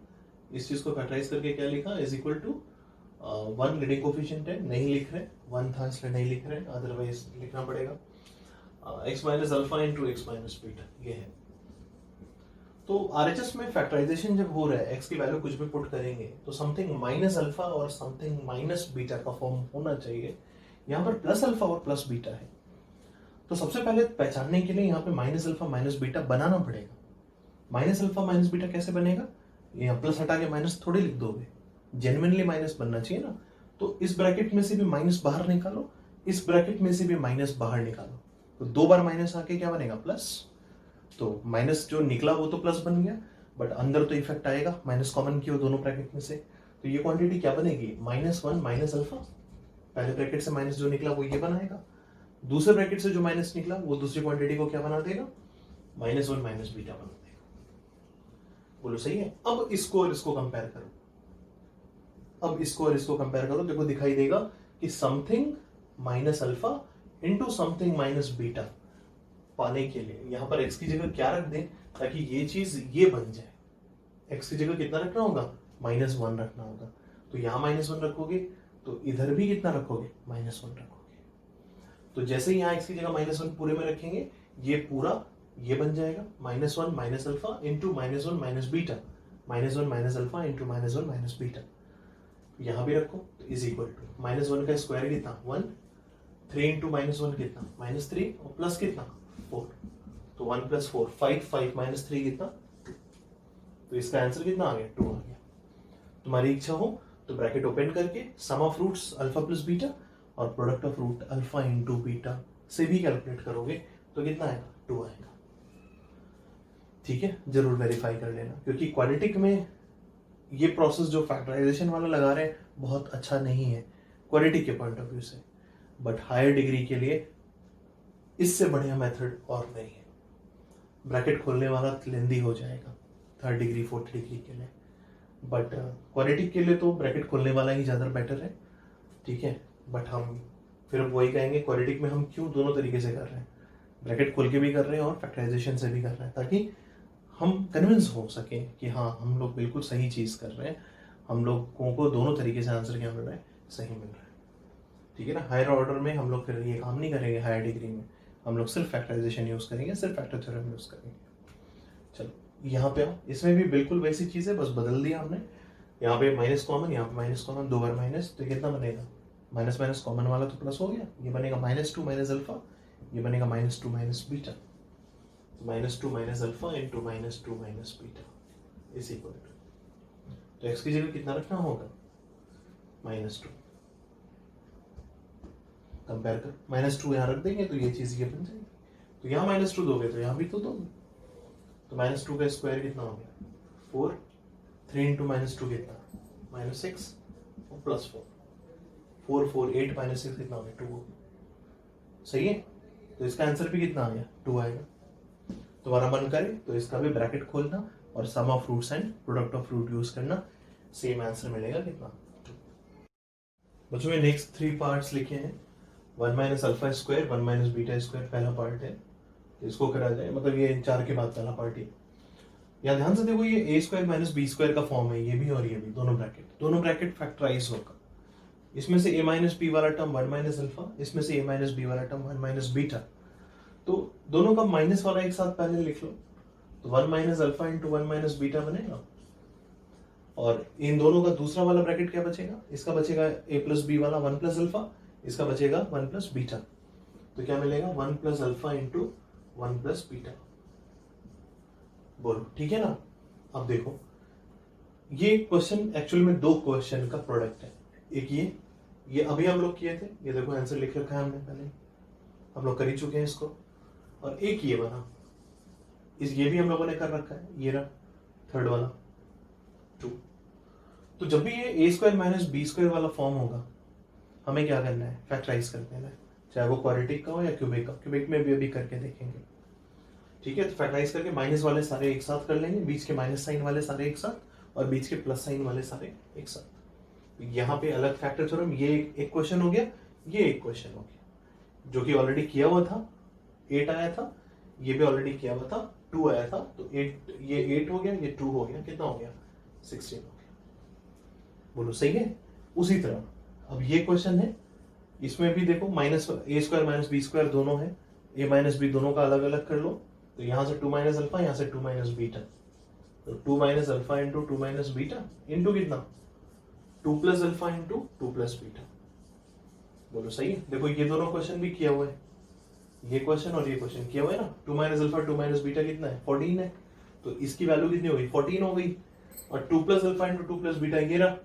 इस चीज को फैक्टराइज करके क्या लिखा, is equal to 1 leading coefficient है, नहीं लिख रहे, 1 था इसलिए नहीं लिख रहे, अदरवाइज लिखना पड़ेगा x minus alpha into x minus beta, ये है। तो आरएचएस में फैक्टराइजेशन जब हो रहा है, x की वैल्यू कुछ भी पुट करेंगे तो समथिंग माइनस अल्फा और समथिंग माइनस बीटा का फॉर्म होना चाहिए। यहाँ पर प्लस अल्फा और प्लस बीटा है, तो सबसे पहले पहचानने के लिए यहाँ पे माइनस अल्फा माइनस बीटा बनाना पड़ेगा। माइनस अल्फा माइनस बीटा कैसे बनेगा, यहाँ प्लस हटा के माइनस थोड़ी लिख दोगे, जेन्युइनली माइनस बनना चाहिए ना। तो इस ब्रैकेट में से भी माइनस बाहर निकालो, इस ब्रैकेट में से भी माइनस बाहर निकालो, तो 2 बार माइनस आके क्या बनेगा प्लस। तो माइनस जो निकला वो तो प्लस बन गया, बट अंदर तो इफेक्ट आएगा, माइनस कॉमन किया दोनों ब्रैकेट में से, तो ये क्वांटिटी क्या बनेगी -1 माइनस अल्फा। पहले ब्रैकेट से माइनस जो निकला वो ये बनाएगा, दूसरे ब्रैकेट से जो माइनस निकला वो दूसरी क्वांटिटी को क्या बना देगा -1 माइनस बीटा बना देगा। बोलो सही है। अब इसको और इसको कंपेयर करो, अब इसको और इसको कंपेयर करो, देखो दिखाई देगा कि something minus alpha into something minus beta पाने के लिए यहां पर x की जगह क्या रख दें ताकि ये चीज ये बन जाए। x की जगह कितना रखना होगा -1 रखना होगा, तो यहां -1 रखोगे तो इधर भी कितना रखोगे -1 रखोगे। तो जैसे ही यहाँ x की जगह -1 पूरे में रखेंगे, ये पूरा ये बन जाएगा -1 minus alpha into -1 minus beta, -1 minus alpha into -1 minus beta. यहां भी रखो तो इज इक्वल टू -1 का स्क्वायर कितना 1, 3 इंटू -1 कितना -3 और प्लस कितना 4, तो 1 + 4 5, 5 - 3 कितना 2, तो इसका आंसर कितना आ गया 2 आ गया। तुम्हारी इच्छा हो तो ब्रैकेट ओपन करके sum of roots alpha plus beta और product of root alpha into beta से भी कैलकुलेट करोगे तो कितना आएगा 2 आएगा। ठीक है, जरूर वेरीफाई कर लेना, क्योंकि क्वाड्रेटिक में ये प्रोसेस जो फैक्टराइजेशन वाला लगा रहे हैं बहुत अच्छा नहीं है क्वाड्रेटिक के पॉइंट ऑफ व्यू से, बट हायर डिग्री के लिए इससे बढ़िया मेथड और नहीं है। ब्रैकेट खोलने वाला लेंदी हो जाएगा 3rd डिग्री 4th डिग्री के लिए, बट क्वाड्रेटिक के लिए तो ब्रैकेट खोलने वाला ही ज़्यादा बेटर है। ठीक है, बट हम फिर वही कहेंगे क्वाड्रेटिक में हम क्यों दोनों तरीके से कर रहे हैं, ब्रैकेट खोल के भी कर रहे हैं और फैक्टराइजेशन से भी कर रहे हैं, ताकि हम कन्विंस हो सके कि हाँ हम लोग बिल्कुल सही चीज़ कर रहे हैं, हम लोगों को दोनों तरीके से आंसर क्या मिल रहा है, सही मिल रहा है। ठीक है ना, हायर ऑर्डर में हम लोग फिर ये काम नहीं करेंगे, हायर डिग्री में हम लोग सिर्फ फैक्टराइजेशन यूज़ करेंगे, सिर्फ फैक्टर थ्योरम यूज़ करेंगे। चलो यहाँ पे आओ, इसमें भी बिल्कुल वैसी चीज़ है, बस बदल दिया हमने। यहाँ पे माइनस कॉमन, यहाँ पे माइनस कॉमन, 2 बार माइनस, तो कितना बनेगा माइनस माइनस कॉमन वाला तो प्लस हो गया, ये बनेगा -2 माइनस अल्फा, ये बनेगा -2 minus beta, -2 minus alpha into -2 minus beta is equal to, तो x की जगह कितना रखना होगा -2, कंपेयर कर, -2 यहाँ रख देंगे तो ये चीज़ ये बन जाएगी। तो यहाँ -2 दोगे तो यहाँ भी तो दोगे। तो -2 का स्क्वायर कितना हो गया 4, 3 इंटू -2 कितना -6 और +4, 4 4 8 -6 कितना हो गया 2 हो गया। सही है। तो इसका आंसर भी कितना आ गया 2 आएगा। तुम्हारा मन करे तो इसका भी ब्रैकेट खोलना और sum of fruits and product of fruit use करना, सेम आंसर मिलेगा कितना 2। बच्चों में नेक्स्ट 3 पार्ट्स लिखे हैं। 1 minus alpha square 1 minus beta square पहला पार्ट है, इसको करा जाए, मतलब ये 4 के बाद पहला पार्ट है। या ध्यान से देखो ये ए स्क्वायर माइनस बी स्क्वायर का फॉर्म है, ये भी और ये भी, दोनों ब्रैकेट फैक्टराइज होगा। इसमें से ए माइनस बी वाला टर्म 1 माइनस अल्फा, इसमें से ए माइनस बी वाला टर्म 1 माइनस बीटा। तो दोनों का माइनस वाला एक साथ पहले लिख लो, तो 1 minus alpha into 1 minus beta बनेगा। और इन दोनों का दूसरा वाला ब्रैकेट क्या बचेगा, इसका बचेगा ए प्लस बी वाला 1 प्लस अल्फा, इसका बचेगा 1 प्लस बीटा। तो क्या मिलेगा 1 plus alpha into 1 plus beta. बोलो ठीक है ना। अब देखो ये क्वेश्चन एक्चुअल में 2 क्वेश्चन का प्रोडक्ट है। एक ये अभी हम लोग किए थे, ये देखो आंसर लिख रखा है हमने पहले, हम लोग कर ही चुके हैं इसको। और एक ये बना, ये भी हम लोगों ने कर रखा है, ये रहा थर्ड वाला 2। तो जब भी ये ए स्क्वायर माइनस बी स्क्वायर वाला फॉर्म होगा, हमें क्या करना है, फैक्टराइज कर देना है, चाहे वो क्वाड्रेटिक का हो या क्यूबिक का। क्यूबिक में भी अभी करके देखेंगे, ठीक है। तो फैक्टराइज करके माइनस वाले सारे एक साथ कर लेंगे, बीच के माइनस साइन वाले सारे एक साथ और बीच के प्लस साइन वाले सारे एक साथ। यहाँ पे अलग फैक्टर थ्योरम, ये एक क्वेश्चन हो गया, ये एक क्वेश्चन हो गया, जो कि ऑलरेडी किया हुआ था, 8 आया था, ये भी ऑलरेडी किया हुआ था, 2 आया था। तो 8, ये 8 हो गया, ये 2 हो गया, कितना हो गया 16 हो गया। बोलो सही है। उसी तरह अब ये क्वेश्चन है, इसमें भी देखो माइनस ए स्क्वायर माइनस बी स्क्वायर दोनों है, ए माइनस बी दोनों का अलग अलग कर लो। तो यहां से 2 माइनस अल्फा, यहां से 2 माइनस बीटा, तो 2 minus alpha into 2 minus beta into कितना 2 plus alpha into 2 plus beta. बोलो सही है। देखो ये दोनों क्वेश्चन भी किया हुआ है, ये क्वेश्चन और ये क्वेश्चन किया हुआ है ना। 2 माइनस अल्फा 2 माइनस बीटा कितना है 14 है, तो इसकी वैल्यू कितनी हो गई 14 हो गई। और 2 plus alpha into 2 plus beta ये रहा,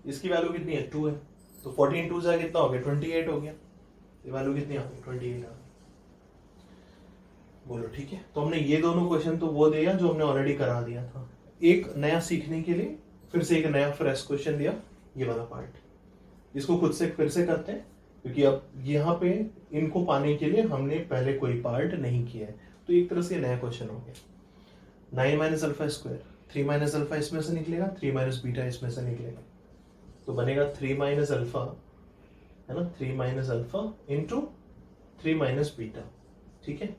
इसकी वैल्यू कितनी है 2 है, तो 14 2 से कितना हो गया 28 हो गया। ये वैल्यू कितनी आ गई 28 आ गई। बोलो ठीक है। तो हमने ये दोनों क्वेश्चन तो वो दिया जो हमने ऑलरेडी करा दिया था, एक नया सीखने के लिए फिर से एक नया फ्रेश क्वेश्चन दिया, ये वाला पार्ट। इसको खुद से फिर से करते हैं, क्योंकि अब यहाँ पे इनको पाने के लिए हमने पहले कोई पार्ट नहीं किया है, तो एक तरह से नया क्वेश्चन हो गया। 9 minus alpha square, 3 minus alpha इसमें से निकलेगा, 3 माइनस बीटा इसमें से निकलेगा, तो बनेगा 3 माइनस अल्फा, है ना, 3 minus alpha into 3 minus beta, ठीक है।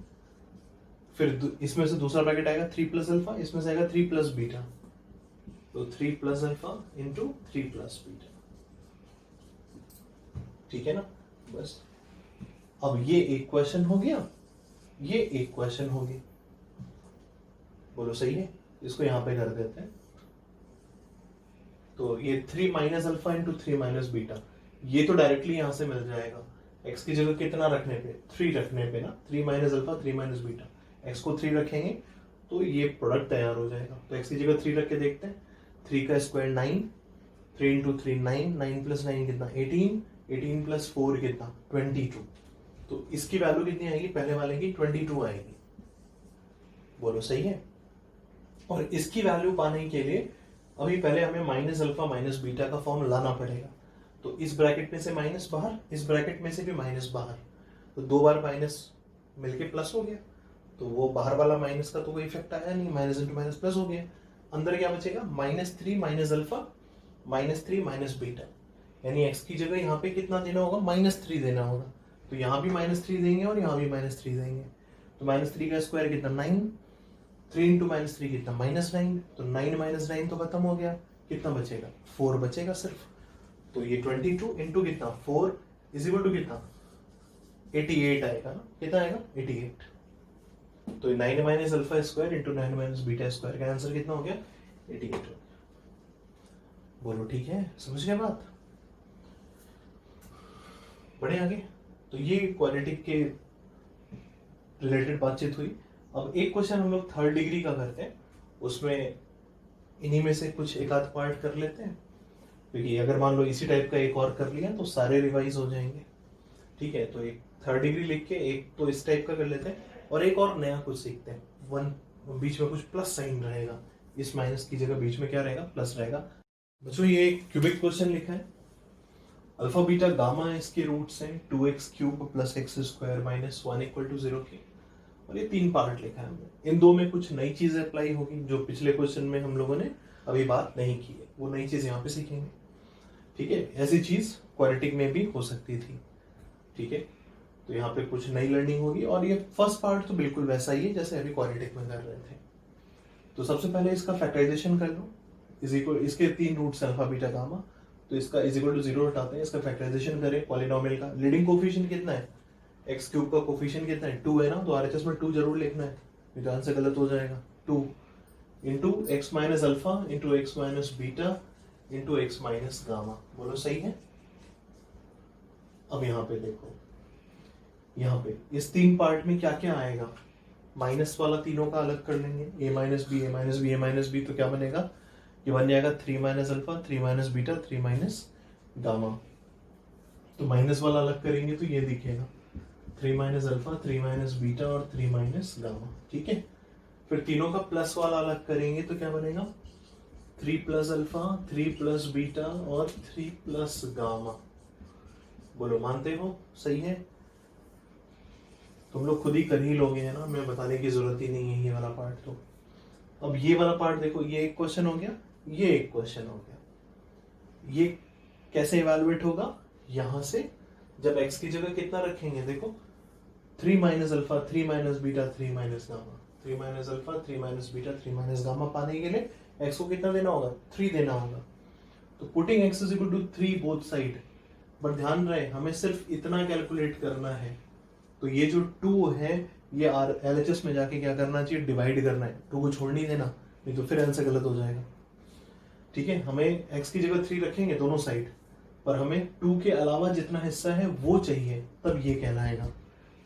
फिर इसमें से दूसरा ब्रैकेट आएगा 3 प्लस अल्फा, इसमें से आएगा 3 प्लस बीटा, तो 3 plus alpha into 3 plus beta, ठीक है ना। बस अब ये एक क्वेश्चन हो गया, ये एक क्वेश्चन हो गया। बोलो सही है। इसको यहां पे कर देते हैं, तो ये 3 minus alpha into 3 minus beta, ये तो डायरेक्टली यहां से मिल जाएगा। x की जगह कितना रखने पे 3 रखने पे ना, 3 minus alpha 3 minus beta, x को 3 रखेंगे तो ये प्रोडक्ट तैयार हो जाएगा। तो x की जगह 3 रख के देखते हैं, 3 का स्क्वायर 9, 3 इंटू 3 9, 9 प्लस 9 कितना 18, 18 प्लस 4 कितना 22, तो इसकी वैल्यू कितनी आएगी पहले वाले की 22 आएगी। बोलो सही है। और इसकी वैल्यू पाने के लिए अभी पहले हमें माइनस अल्फा माइनस बीटा का फॉर्म लाना पड़ेगा। तो इस ब्रैकेट में से माइनस बाहर, इस ब्रैकेट में से भी माइनस बाहर, तो 2 बार माइनस मिलके प्लस हो गया, तो वो बाहर वाला माइनस का तो कोई इफेक्ट आया नहीं, माइनस इंटू माइनस प्लस हो गया। अंदर क्या बचेगा -3 माइनस अल्फा -3 माइनस बीटा, यानी एक्स की जगह यहाँ पे कितना देना होगा -3 देना होगा, तो यहाँ भी -3 देंगे और यहाँ भी -3 देंगे। तो -3 का स्क्वायर कितना 9, 3 इंटू -3 कितना -9, तो 9 -9 तो खत्म हो गया, कितना बचेगा 4 बचेगा सिर्फ। तो ये 22 इंटू कितना 4 इज इक्वल टू कितना 88 आएगा ना, कितना आएगा 88। तो 9 minus alpha square into 9 minus beta square का आंसर कितना हो गया 88। बोलो ठीक है, समझ गए बात, बढ़े आगे। तो ये क्वाड्रेटिक के रिलेटेड बातचीत हुई। अब एक क्वेश्चन हम लोग 3rd डिग्री का करते हैं, उसमें इन्हीं में से कुछ एक आध पार्ट कर लेते हैं, क्योंकि अगर मान लो इसी टाइप का एक और कर लिया तो सारे रिवाइज हो जाएंगे। ठीक है, तो एक थर्ड डिग्री लिख के एक तो इस टाइप का कर लेते हैं और एक और नया कुछ सीखते हैं। वन बीच में कुछ प्लस साइन रहेगा, इस माइनस की जगह बीच में क्या रहेगा, प्लस रहेगा। बच्चों ये एक क्यूबिक क्वेश्चन लिखा है, अल्फा बीटा गामा इसके रूट्स हैं 2x cube plus x square minus 1 equal to 0 के, और ये 3 पार्ट लिखा है हमने। इन दो में कुछ नई चीजें अप्लाई होगी जो पिछले क्वेश्चन में हम लोगों ने अभी बात नहीं की है, वो नई चीज यहाँ पे सीखेंगे। ठीक है, ऐसी चीज क्वाड्रेटिक में भी हो सकती थी। ठीक है, तो यहाँ पे कुछ नई लर्निंग होगी, और ये फर्स्ट पार्ट तो बिल्कुल वैसा ही है जैसे अभी क्वाड्रेटिक में कर रहे थे। तो सबसे पहले इसका फैक्टराइजेशन कर लो, इज इक्वल, इसके 3 रूट्स अल्फा बीटा गामा, तो इसका इज इक्वल टू 0 हटाते हैं, इसका फैक्टराइजेशन करें पॉलिनोमियल का। लीडिंग कोफिशिएंट कितना है, एक्स क्यूब का कोफिशिएंट कितना है, 2 है ना, तो आरएचएस में 2 जरूर लिखना है, नहीं तो आंसर गलत हो जाएगा। 2 into x minus alpha into x minus beta into x minus gamma, बोलो सही है। अब यहाँ पे देखो, यहाँ पे इस 3 पार्ट में क्या क्या आएगा, माइनस वाला तीनों का अलग कर लेंगे, ए माइनस बी ए माइनस बी ए माइनस बी, तो क्या बनेगा, ये बन जाएगा 3 minus alpha 3 minus beta 3 minus gamma. तो माइनस वाला अलग करेंगे तो ये दिखेगा 3 माइनस अल्फा 3 माइनस बीटा और 3 माइनस गामा। ठीक है, फिर तीनों का प्लस वाला अलग करेंगे तो क्या बनेगा, 3 प्लस अल्फा 3 प्लस बीटा और 3 प्लस गामा। बोलो मानते हो सही है। तुम लोग खुद ही कर ही लोगे, है ना, मैं बताने की जरूरत ही नहीं है ये वाला पार्ट। तो अब ये वाला पार्ट देखो, ये एक क्वेश्चन हो गया, ये एक क्वेश्चन हो गया। ये कैसे इवैल्यूएट होगा, यहां से जब x की जगह कितना रखेंगे, देखो 3 minus alpha 3 minus beta 3 minus gamma, 3 minus alpha 3 minus beta 3 minus gamma पाने के लिए x को कितना देना होगा, 3 देना होगा। तो putting x is equal to 3 both side, but ध्यान रहे हमें सिर्फ इतना कैलकुलेट करना है। तो ये जो 2 है ये LHS में जाके क्या करना चाहिए, डिवाइड करना है, 2 को छोड़ नहीं देना, नहीं तो फिर आंसर गलत हो जाएगा। ठीक है, हमें x की जगह 3 रखेंगे दोनों साइड, पर हमें 2 के अलावा जितना हिस्सा है वो चाहिए, तब ये कहलाएगा।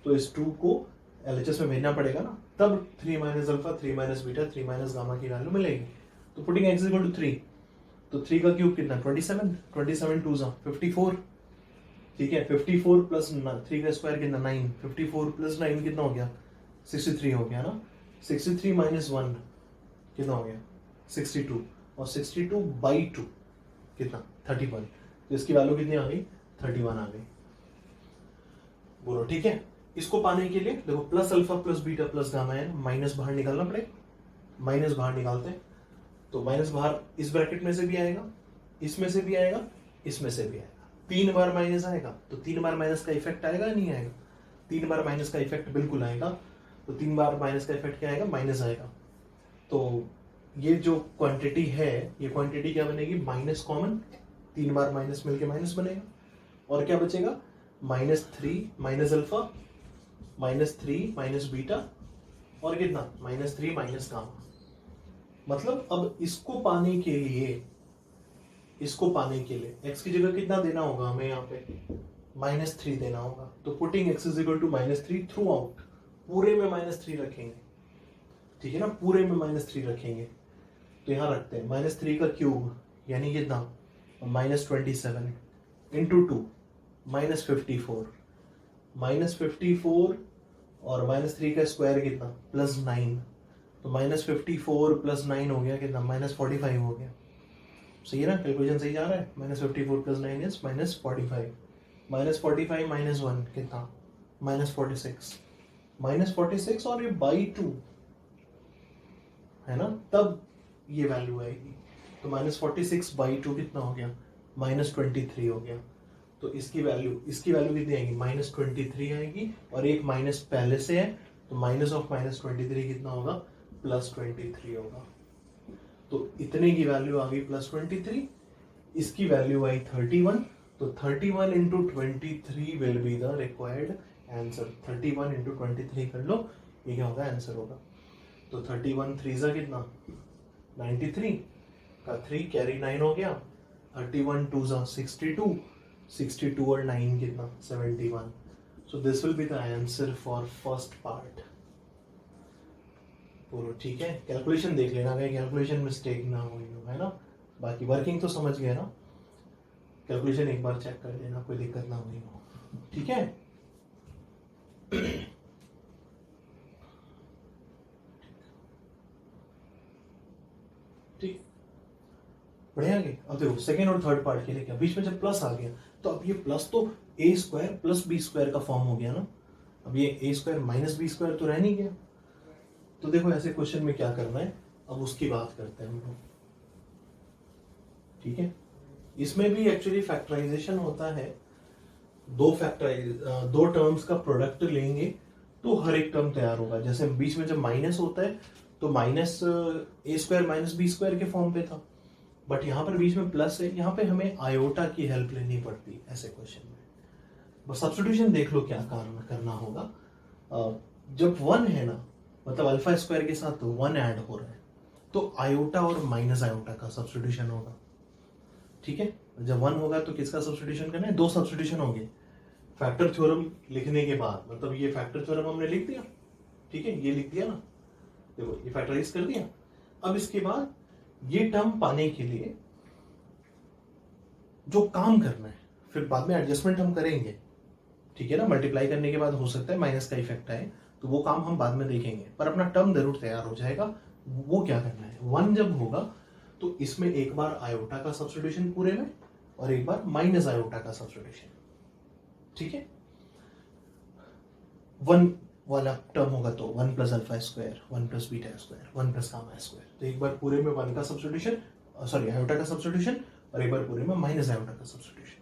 तो इस 2 को LHS में भेजना पड़ेगा ना, तब 3 minus alpha 3 minus beta 3 minus gamma की वैल्यू मिलेगी। तो पुटिंग x इक्वल टू 3, तो 3 का क्यूब कितना, 27 27 2 54। ठीक है, 54 प्लस 3 का स्क्वायर कितना 9, 54 प्लस 9 कितना हो गया, 63 हो गया ना। 63 माइनस 1 कितना हो गया, 62, और 62 बाई 2 कितना, 31। तो इसकी वैल्यू कितनी आ गई, 31 आ गई। बोलो ठीक है। इसको पाने के लिए देखो plus alpha plus beta plus gamma है, माइनस बाहर निकालना पड़ेगा, माइनस बाहर निकालते हैं तो माइनस बाहर इस ब्रैकेट में से भी आएगा, इसमें से भी आएगा, इसमें से भी आएगा, 3 बार माइनस आएगा, तो 3 बार माइनस का इफेक्ट आएगा नहीं आएगा, 3 बार माइनस का इफेक्ट बिल्कुल आएगा। तो 3 बार माइनस का इफेक्ट क्या आएगा, माइनस आएगा। तो ये जो क्वांटिटी है, ये क्वांटिटी क्या बनेगी, माइनस कॉमन, 3 बार माइनस मिलके माइनस बनेगा, और क्या बचेगा, -3 माइनस अल्फा -3 माइनस बीटा और कितना, -3 माइनस गामा। मतलब अब इसको पाने के लिए x की जगह कितना देना होगा हमें, यहाँ पे -3 देना होगा। तो putting x is equal to -3 throughout, पूरे में -3 रखेंगे। ठीक है ना, पूरे में -3 रखेंगे। तो यहां रखते हैं -3 का क्यूब यानी कितना, -27 इंटू 2 -54, -54 और -3 का स्क्वायर कितना, +9। तो -54 + 9 हो गया कितना, -45 हो गया। सही है ना, कैलकुलेशन सही जा रहा है। -54 + 9 इज -45, -45 -1 कितना, -46, -46 और ये बाई 2 है ना, तब ये वैल्यू आएगी। तो -46 बाई 2 कितना हो गया, -23 हो गया। तो इसकी वैल्यू कितनी आएगी, -23 आएगी, और एक माइनस पहले से है तो माइनस ऑफ -23 कितना होगा, +23 होगा। तो इतने की वैल्यू आ गई +23, इसकी वैल्यू आई 31। तो 31 into 23 will be the required answer. 31 into 23 कर लो, ये क्या होगा, आंसर होगा। तो 31 3 कितना, 93 का 3 कैरी 9 हो गया, 31 2 62, 62 और 9 कितना, 71। So this will be the answer for first part. बोलो ठीक है, कैलकुलेशन देख लेना, कहीं कैलकुलेशन मिस्टेक ना हुई हो, है ना। बाकी वर्किंग तो समझ गए ना, कैलकुलेशन एक बार चेक कर लेना, कोई दिक्कत ना हुई हो। ठीक है, ठीक, बढ़िया आगे। अब देखो सेकेंड और थर्ड पार्ट के लिए क्या, बीच में जब प्लस आ गया तो अब ये प्लस तो ए स्क्वायर प्लस बी स्क्वायर का फॉर्म हो गया ना, अब ये ए स्क्वायर माइनस बी स्क्वायर तो रह नहीं गया। तो देखो ऐसे क्वेश्चन में क्या करना है, अब उसकी बात करते हैं हम लोग, ठीक है। इसमें भी एक्चुअली फैक्टराइजेशन होता है, दो टर्म्स का प्रोडक्ट लेंगे तो हर एक टर्म तैयार होगा। जैसे बीच में जब माइनस होता है तो माइनस ए स्क्वायर माइनस बी स्क्वायर के फॉर्म पे था, बट यहाँ पर बीच में प्लस है, यहाँ पे हमें आयोटा की हेल्प लेनी पड़ती ऐसे क्वेश्चन में। बस सब्स्टिट्यूशन देख लो क्या करना होगा। जब वन है ना, मतलब अल्फा स्क्वायर के साथ वन ऐड हो रहा है, तो आयोटा और माइनस आयोटा का सब्स्टिट्यूशन होगा, ठीक है। जब वन होगा तो किसका सब्स्टिट्यूशन करना है, दो सब्स्टिट्यूशन होंगे फैक्टर थ्योरम लिखने के बाद। मतलब ये फैक्टर थ्योरम हमने लिख दिया, ठीक है, ये लिख दिया ना, देखो ये फैक्टराइज कर दिया। अब इसके बाद ये टर्म पाने के लिए जो काम करना है, फिर बाद में एडजस्टमेंट हम करेंगे, ठीक है ना। मल्टीप्लाई करने के बाद हो सकता है माइनस का इफेक्ट आए, तो वो काम हम बाद में देखेंगे, पर अपना टर्म जरूर तैयार हो जाएगा। वो क्या करना है, वन जब होगा तो इसमें एक बार आयोटा का सब्स्टिट्यूशन पूरे में और एक बार माइनस आयोटा का सब्स्टिट्यूशन, ठीक है। वन वाला टर्म होगा तो one plus alpha square, one plus beta square, one plus gamma square, तो एक बार पूरे में वन का सब्स्टिट्यूशन, सॉरी आयोटा का सब्स्टिट्यूशन, और एक बार पूरे में माइनस आयोटा का substitution.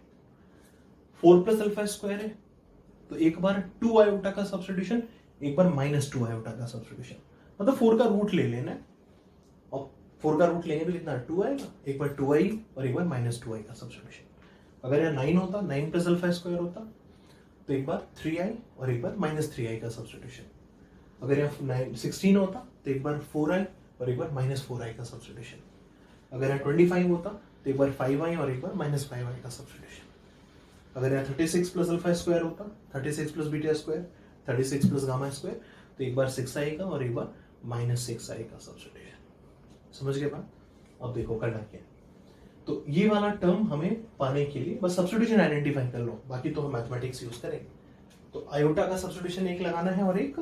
Four plus alpha square है तो एक बार टू आयोटा का सब्स्टिट्यूशन, एक बार माइनस टू आयोटा का सब्स्टिट्यूशन। मतलब फोर का रूट ले लेना है, और फोर का रूट लेंगे तो कितना टू आएगा, एक बार टू आई और एक बार माइनस टू आई का सब्स्टिट्यूशन। अगर यहाँ नाइन होता, नाइन प्लस अल्फा स्क्वायर होता, तो एक बार थ्री आई और एक बार माइनस थ्री आई का सब्स्टिट्यूशन। अगर यहाँ 16 होता तो एक बार फोर आई और एक बार माइनस फोर आई का सब्स्टिट्यूशन। अगर यहाँ 25 होता तो एक बार फाइव आई और एक बार माइनस फाइव आई का सब्स्टिट्यूशन। अगर यहाँ 36 प्लस अल्फा स्क्वायर होता, 36 plus beta square, 36 plus gamma square, तो एक बार सिक्स आई का और एक बार माइनस सिक्स आई का सब्स्टिट्यूशन। समझ गए बात। अब देखो करना क्या, तो ये वाला टर्म हमें पाने के लिए बस सब्स्टिट्यूशन आइडेंटिफाई कर लो, बाकी तो हम मैथमेटिक्स यूज करेंगे। तो आयोटा का सब्स्टिट्यूशन एक लगाना है और एक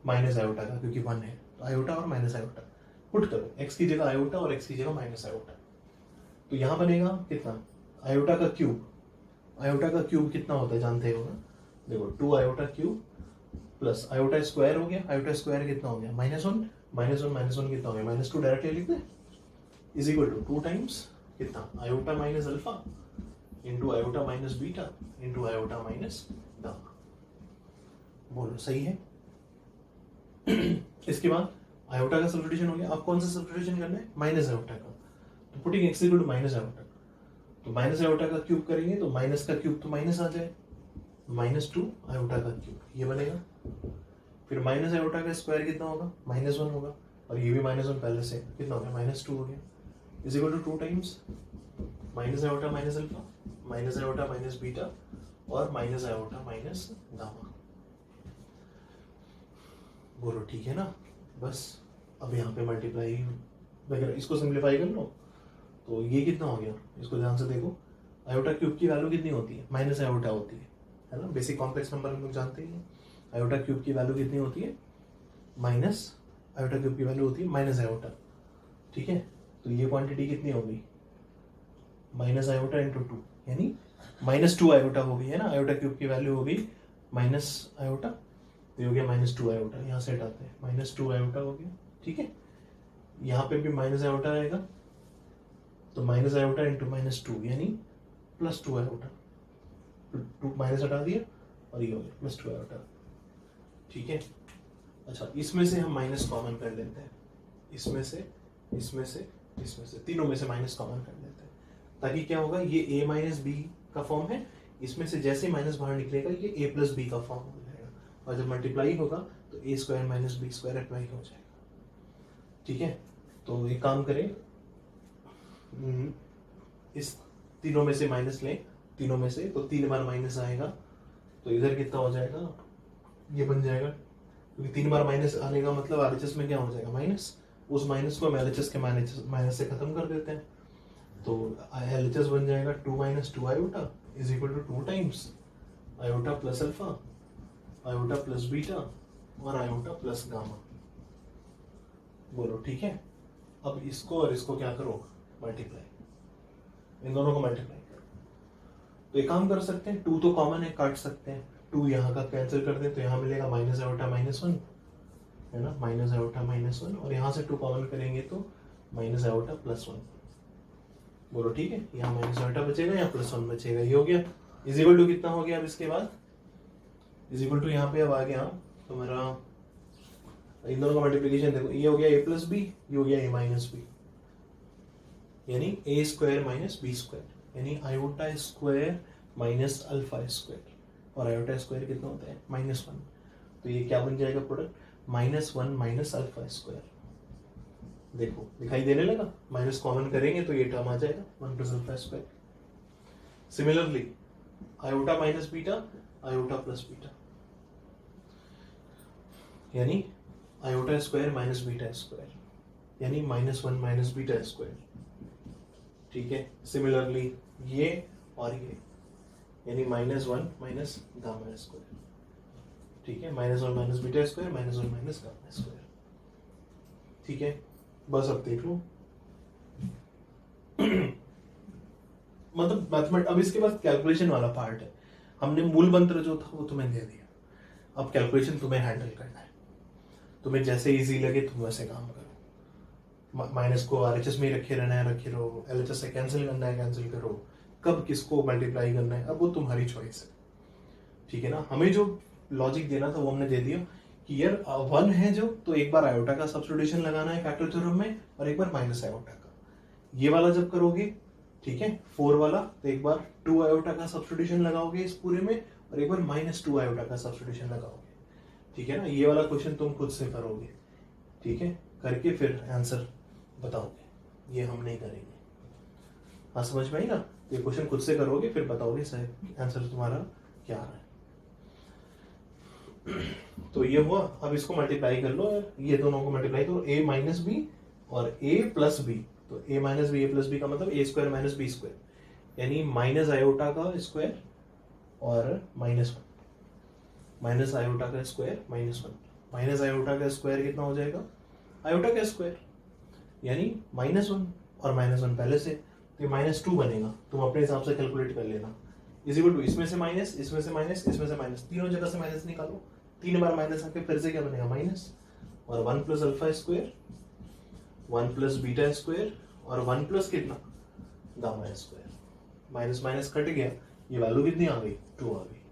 माइनस आयोटा का, क्योंकि वन है तो आयोटा और माइनस आयोटा पुट करो, एक्स की जगह आयोटा और एक्स की जगह माइनस आयोटा। तो यहां बनेगा कितना, आयोटा का क्यूब, आयोटा का क्यूब कितना होता है जानते हो ना, देखो two iota cube plus iota square हो गया, आयोटा स्क्वायर कितना हो गया minus one, minus one minus one कितना हो गया माइनस टू, डायरेक्टली लिख दे, is equal to two times कितना iota minus alpha into iota minus beta into iota minus gamma. बोलो सही है। इसके बाद आयोटा का सब्स्टिट्यूशन हो गया, अब कौन सा सब्स्टिट्यूशन करना है, माइनस आयोटा का, तो putting x equal to minus iota, तो माइनस आयोटा का क्यूब करेंगे तो माइनस का क्यूब तो माइनस आ जाए, माइनस टू आयोटा का क्यूब ये बनेगा। फिर माइनस आयोटा का स्क्वायर कितना होगा माइनस वन होगा, और ये भी माइनस वन पहले से कितना हो गया माइनस टू हो गया, is equal to two times minus iota minus alpha minus iota minus beta और माइनस आयोटा माइनस गामा। बोलो ठीक है ना। बस अब यहाँ पे मल्टीप्लाई वगैरह इसको सिंप्लीफाई कर लो, तो ये कितना हो गया, इसको ध्यान से देखो, आयोटा क्यूब की वैल्यू कितनी होती है माइनस आयोटा होती है ना, बेसिक कॉम्प्लेक्स नंबर हम लोग जानते ही हैं। आयोटा क्यूब की वैल्यू कितनी होती है माइनस, आयोटा क्यूब की वैल्यू होती है माइनस आयोटा, ठीक है। तो ये क्वांटिटी कितनी होगी माइनस आयोटा इंटू टू, यानी माइनस टू आयोटा हो गई है ना, आयोटा क्यूब की वैल्यू हो गई माइनस आयोटा, तो हो गया माइनस टू आयोटा, यहाँ से हटाते हैं माइनस टू आयोटा हो गया, ठीक है। यहाँ पे भी माइनस आयोटा आएगा तो minus iota into minus two यानी plus two iota, two minus हटा दिया और ये हो गया प्लस टू आयोटा, ठीक है। अच्छा इसमें से हम माइनस कॉमन कर लेते हैं, इसमें से इसमें से इसमें से तीनों में से माइनस कॉमन कर लेते हैं, ताकि क्या होगा ये a माइनस बी का फॉर्म है, इसमें से जैसे माइनस बाहर निकलेगा ये a प्लस बी का फॉर्म हो जाएगा, और जब मल्टीप्लाई होगा तो a square minus b square apply हो जाएगा, ठीक है। तो एक काम करें, इस तीनों में से माइनस लें, तीनों में से तो तीन बार माइनस आएगा, तो इधर कितना हो जाएगा ये बन जाएगा, क्योंकि तीन बार माइनस आने का मतलब आरएचएस में क्या हो जाएगा माइनस, उस माइनस को हम एलएचएस के माइनस से खत्म कर देते हैं, तो एलएचएस बन जाएगा two minus two iota is equal to two times iota plus alpha, iota plus beta और आयोटा प्लस गामा। बोलो ठीक है। अब इसको और इसको क्या करो, मल्टीप्लाई, इन दोनों को मल्टीप्लाई करो। तो एक काम कर सकते हैं, 2 तो कॉमन है, काट सकते हैं, 2 यहाँ का कैंसिल कर दें तो यहाँ मिलेगा माइनस आयोटा माइनस 1, है ना, माइनस आयोटा माइनस 1, और यहाँ से 2 कॉमन करेंगे तो माइनस आयोटा प्लस 1। बोलो ठीक है, यहाँ माइनस आयोटा बचेगा या प्लस 1 बचेगा, ये हो गया। इज इक्वल टू कितना हो गया अब इसके बाद, इज इक्वल टू यहाँ पे अब आ गया तो मेरा इन दोनों का मल्टीप्लिकेशन देखो, ये हो गया a प्लस बी, ये हो गया a माइनस बी, यानी a square minus b square, यानी iota square minus alpha square, और आयोटा स्क्वायर कितना होता है -1। तो ये क्या बन जाएगा प्रोडक्ट, -1 माइनस अल्फा स्क्वायर। देखो दिखाई देने लगा, माइनस कॉमन करेंगे तो ये टर्म आ जाएगा 1 plus alpha square. Similarly iota minus beta, iota plus beta, यानी iota square minus beta square, यानी -1 माइनस बीटा स्क्वायर। ठीक है, सिमिलरली ये और ये, यानी -1 माइनस गामा स्क्वायर। ठीक है, -1 minus beta square, -1 minus gamma square. ठीक है, बस अब देख लो मतलब मैथमेटिक्स। अब इसके बाद कैलकुलेशन वाला पार्ट है। हमने मूल मंत्र जो था वो तुम्हें दे दिया, अब कैलकुलेशन तुम्हें हैंडल करना है। तुम्हें जैसे इजी लगे तुम वैसे काम करो। माइनस को आरएचएस में रखे रहना है, रखे रहो, एलएचएस से कैंसिल करना है, कैंसिल करो, कब किसको मल्टीप्लाई करना है अब वो तुम्हारी चॉइस है। ठीक है ना, हमें जो लॉजिक देना था वो हमने दे दिया कि यार 1 है जो, तो एक बार आयोटा का सब्स्टिट्यूशन लगाना है फैक्टर थ्योरम में, और एक बार माइनस आयोटा का। ये वाला जब करोगे, ठीक है, 4 वाला, तो एक बार 2 आयोटा का सब्स्टिट्यूशन लगाओगे इस पूरे में, और एक बार -2 आयोटा का सब्स्टिट्यूशन लगाओगे। ठीक है ना, ये वाला क्वेश्चन तुम खुद से करोगे। ठीक है, करके फिर आंसर बताओगे, ये हम नहीं करेंगे। हाँ समझ में आई ना, ये क्वेश्चन खुद से करोगे फिर बताओगे सही आंसर तुम्हारा क्या आ रहा है। तो ये हुआ, अब इसको मल्टीप्लाई कर लो, ये दोनों को मल्टीप्लाई करो, a माइनस बी और a प्लस बी। तो a minus b, a plus b का मतलब a square minus b square, यानी माइनस आयोटा का स्क्वायर और -1, माइनस आयोटा का स्क्वायर -1, माइनस आयोटा का स्क्वायर कितना हो जाएगा, आयोटा का स्क्वायर, यानी -1 और -1 पहले से, तो -2 बनेगा। तुम अपने हिसाब से कैलकुलेट कर लेना। इज इक्वल टू इसमें से माइनस, इसमें से माइनस, इसमें से माइनस, तीनों जगह से माइनस निकालो, 3 बार माइनस आके फिर से क्या बनेगा माइनस, और 1 plus alpha square, 1 plus beta square, और 1 प्लस कितना gamma square. Minus minus cut गया, ये वैल्यू कितनी आ गई, 2 आ गई।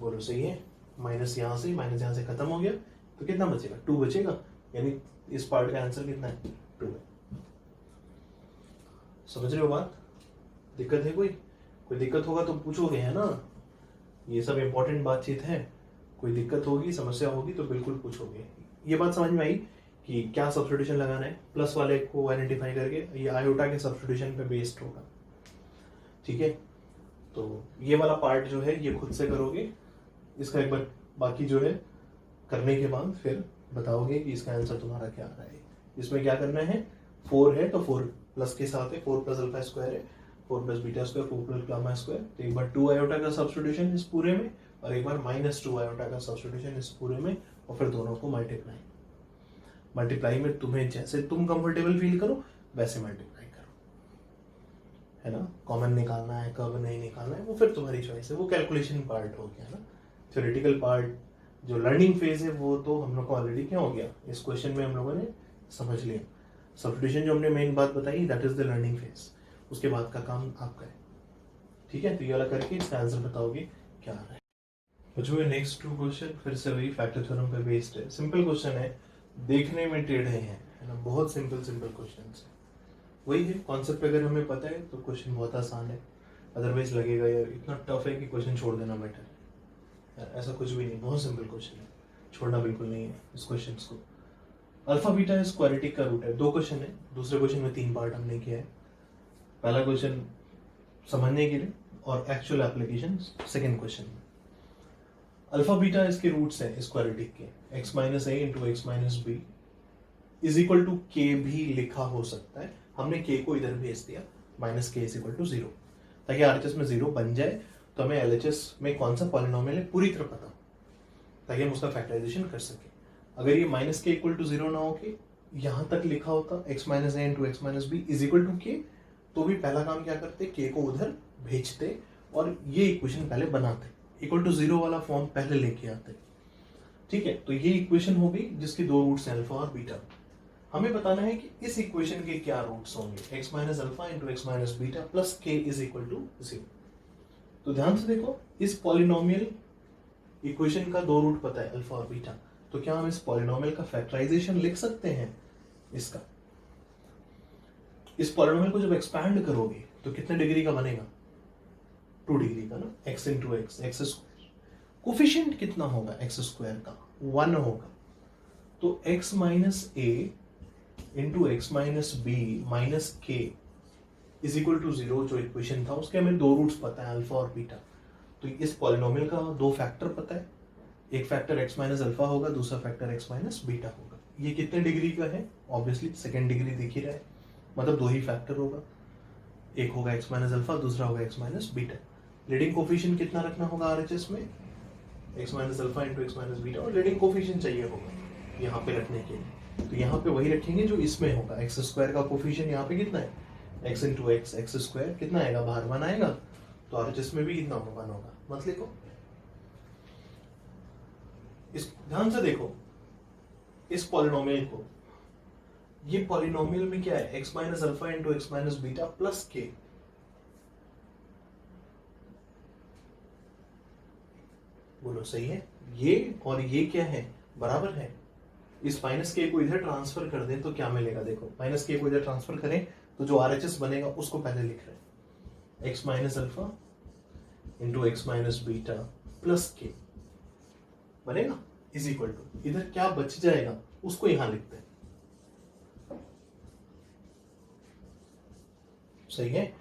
बोलो सही है, माइनस यहाँ से खत्म हो गया, तो कितना बचेगा, 2 बचेगा, यानी इस पार्ट का आंसर कितना है, 2 है। समझ रहे हो बात, दिक्कत है कोई दिक्कत होगा तो पूछोगे, है ना, ये सब इंपॉर्टेंट बातचीत है। कोई दिक्कत होगी, समस्या होगी तो बिल्कुल पूछोगे। ये बात समझ में आई कि क्या सब्स्टिट्यूशन लगाना है, प्लस वाले को आइडेंटिफाई करके, ये आयोटा के सब्स्टिट्यूशन पे बेस्ड होगा। ठीक है, तो ये वाला पार्ट जो है ये खुद से करोगे, इसका एक बार बाकी जो है करने के बाद फिर बताओगे कि इसका आंसर तुम्हारा क्या आ रहा है। इसमें क्या करना है, 4 है तो 4 प्लस के साथ है, 4 प्लस अल्फा स्क्वायर है, 4 plus beta square, 4 plus gamma square. तो एक बार 2 आयोटा का सब्स्टिट्यूशन इस पूरे में, और एक बार -2 आयोटा का सब्स्टिट्यूशन इस पूरे में, और फिर दोनों को मल्टीप्लाई में तुम्हें जैसे तुम कंफर्टेबल फील करो वैसे मल्टीप्लाई करो, है ना। कॉमन निकालना है, कब नहीं निकालना है, वो फिर तुम्हारी चॉइस है। वो कैलकुलेशन पार्ट हो गया ना। थ्योरेटिकल पार्ट जो लर्निंग फेज है वो तो हम लोग को ऑलरेडी क्या हो गया, इस क्वेश्चन में हम लोगों ने समझ लिया। सब्स्टिट्यूशन जो हमने मेन बात बताई, that is the learning phase, उसके बाद का काम आपका है। ठीक है, तो ये वाला करके इसका आंसर बताओगे क्या आ रहा है। तो जो है नेक्स्ट 2 क्वेश्चन फिर से वही फैक्टर थ्योरम पे बेस्ड है। सिंपल क्वेश्चन है, देखने में टेढ़े हैं, है ना, बहुत सिंपल क्वेश्चन है। वही है कॉन्सेप्ट, अगर हमें पता है तो क्वेश्चन बहुत आसान है, अदरवाइज लगेगा यार इतना टफ है कि क्वेश्चन छोड़ देना बेटर है। ऐसा कुछ भी नहीं, बहुत सिंपल क्वेश्चन है, छोड़ना बिल्कुल नहीं है इस क्वेश्चन को। अल्फा बीटा इस क्वाड्रेटिक का रूट है। 2 क्वेश्चन है, दूसरे क्वेश्चन में 3 पार्ट हमने किया है। पहला क्वेश्चन समझने के लिए और एक्चुअल एप्लीकेशन सेकंड क्वेश्चन में। अल्फा बीटा इसके रूट्स हैं इस क्वाड्रेटिक के, x minus a into x minus b is equal to k भी लिखा हो सकता है। हमने k को इधर भेज दिया, minus k is equal to 0, ताकि आरएचएस में 0 बन जाए तो हमें LHS में कौन सा पॉलिनोमियल है पूरी तरह पता, ताकि हम उसका फैक्टराइजेशन कर सके। अगर ये माइनस के इक्वल टू 0 ना हो के यहां तक लिखा होता x minus a into x minus b is equal to k, तो भी पहला काम क्या करते, के को उधर भेजते और ये इक्वेशन पहले बनाते, इक्वल टू 0 वाला फॉर्म पहले लेके आते। ठीक है, तो ये इक्वेशन हो गई जिसकी दो रूट्स हैं अल्फा और बीटा। हमें बताना है कि इस इक्वेशन के क्या रूट्स होंगे, x minus alpha into x minus beta plus k is equal to 0। तो ध्यान से देखो, इस पॉलिनोमियल इक्वेशन का दो रूट पता है अल्फा और बीटा, तो क्या हम इस पॉलिनोमियल का फैक्टराइजेशन लिख सकते हैं इसका? इस पॉलिनोमियल को जब एक्सपैंड करोगे तो कितने डिग्री का बनेगा, 2 डिग्री का ना, x into x, x square. Coefficient कितना होगा x स्क्वायर का, 1 होगा। तो x minus a into x minus b minus k is equal to 0 जो इक्वेशन था उसके हमें दो रूट्स पता है अल्फा और बीटा। तो इस पॉलिनोमियल का दो फैक्टर पता है, एक फैक्टर x माइनस अल्फा होगा, दूसरा फैक्टर x माइनस बीटा होगा। ये कितने डिग्री का है, ऑब्वियसली सेकेंड डिग्री दिख ही रहा है, मतलब दो ही फैक्टर होगा, एक होगा x माइनस अल्फा, दूसरा होगा x minus beta. Leading coefficient कितना रखना होगा RHS में, x minus alpha into x minus beta, और लीडिंग कोफिशिएंट चाहिए होगा यहाँ पे रखने के लिए, तो यहाँ पे वही रखेंगे जो इसमें होगा। एक्स स्क्वायर का कोफिशिएंट यहाँ पे कितना है, x into x, x square कितना आएगा, बाहर 1 आएगा, तो RHS में भी कितना होगा, 1 होगा। मत लिखो, इस ध्यान से देखो इस पॉलिनोमियल को, ये पॉलिनोमियल में क्या है, x minus alpha into x minus beta plus के। बोलो सही है, ये और ये क्या है, बराबर है। इस माइनस के को इधर ट्रांसफर कर दें तो क्या मिलेगा, देखो माइनस के को इधर ट्रांसफर करें तो जो RHS बनेगा उसको पहले लिख रहे हैं, x minus alpha into x minus beta plus के बनेगा इज इक्वल टू, इधर क्या बच जाएगा उसको यहां लिखते हैं। सही है,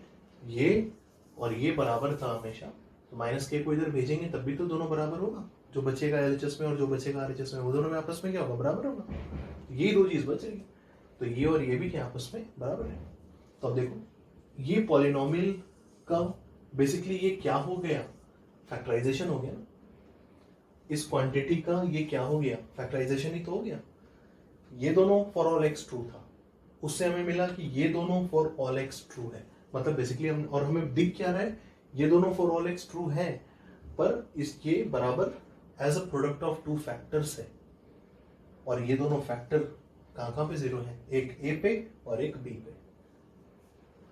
ये और ये बराबर था हमेशा, तो माइनस के को इधर भेजेंगे तब भी तो दोनों बराबर होगा, जो बचेगा LHS में और जो बचेगा RHS में वो दोनों में आपस में क्या होगा, बराबर होगा। ये दो चीज बचेगी, तो ये और ये भी क्या आपस में बराबर है। तो अब देखो ये पॉलिनोमियल का बेसिकली ये क्या हो गया, फैक्टराइजेशन हो गया ना, इस क्वांटिटी का ये क्या हो गया, फैक्टराइजेशन ही तो हो गया। ये दोनों फॉर ऑल एक्स ट्रू था, उससे हमें मिला कि ये दोनों फॉर ऑल एक्स ट्रू है, मतलब बेसिकली हम, और हमें दिख क्या रहा है, ये दोनों फॉर ऑल एक्स ट्रू है, पर इसके बराबर as a product of two factors है, और ये दोनों फैक्टर कहाँ पे 0 है, एक ए पे और एक बी पे।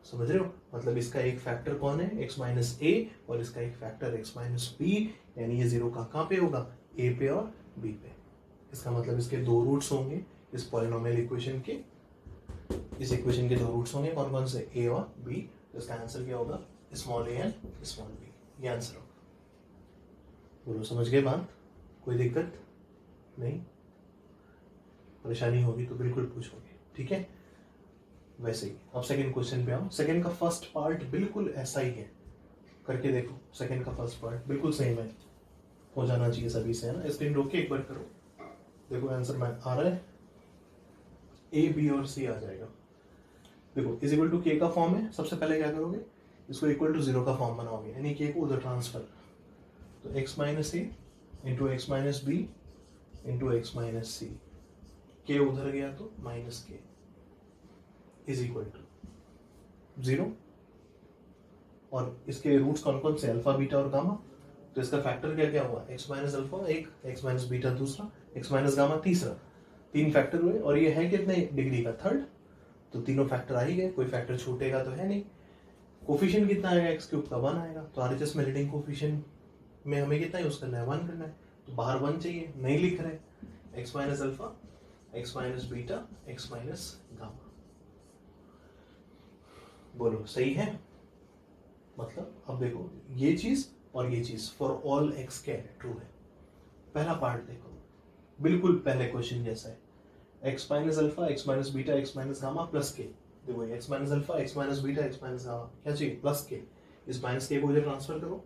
समझ रहे हो, मतलब इसका एक फैक्टर कौन है, x माइनस ए, और इसका एक फैक्टर x माइनस बी, यानी ये 0 कहाँ पे होगा, a पे और b पे। इसका मतलब इसके दो रूट्स होंगे इस पॉलिनोमियल इक्वेशन के, इस इक्वेशन के दो रूट्स होंगे, कौन कौन से, a और b। तो इसका आंसर क्या होगा, small a and small b, ये आंसर होगा। बोलो समझ गए बात, कोई दिक्कत नहीं, परेशानी होगी तो बिल्कुल पूछोगे, ठीक है। वैसे ही अब सेकंड क्वेश्चन पे आओ। सेकंड का फर्स्ट पार्ट बिल्कुल ऐसा ही है, करके देखो, सेकंड का फर्स्ट पार्ट बिल्कुल सेम है, हो जाना चाहिए सभी से, है ना। स्क्रीन रोक के एक बार करो, देखो आंसर में आ रहा है, ए बी और सी आ जाएगा। देखो इज इक्वल टू के का फॉर्म है, सबसे पहले क्या करोगे, इसको इक्वल टू 0 का फॉर्म बनाओगे, यानी के को उधर ट्रांसफर, तो x minus a into x minus b into x minus c, k उधर गया तो minus k is equal to 0, और इसके रूट्स कौन कौन से, अल्फा बीटा और गामा। तो इसका फैक्टर क्या क्या हुआ, x माइनस अल्फा एक, x माइनस बीटा दूसरा, x माइनस गामा तीसरा, 3 फैक्टर हुए, और ये है कितने डिग्री का, 3rd, तो तीनों फैक्टर आ ही गए, कोई फैक्टर छूटेगा तो है नहीं। कोफिशिएंट कितना आएगा, x क्यूब का 1 आएगा, तो RHS में लीडिंग कोफिशिएंट में हमें कितना यूज करना है, 1 करना है, तो बाहर 1 चाहिए, नहीं लिख रहे, x minus alpha, x minus beta, x minus gamma. बोलो सही है, मतलब अब देखो ये चीज और ये चीज फॉर ऑल एक्स क्या है, ट्रू है। पहला पार्ट देखो, बिल्कुल पहले क्वेश्चन जैसा है, x minus alpha, x minus beta, x minus gamma plus के। देखो x minus alpha, x minus beta, x minus gamma क्या चाहिए, प्लस के। इस माइनस के को इधर ट्रांसफर करो,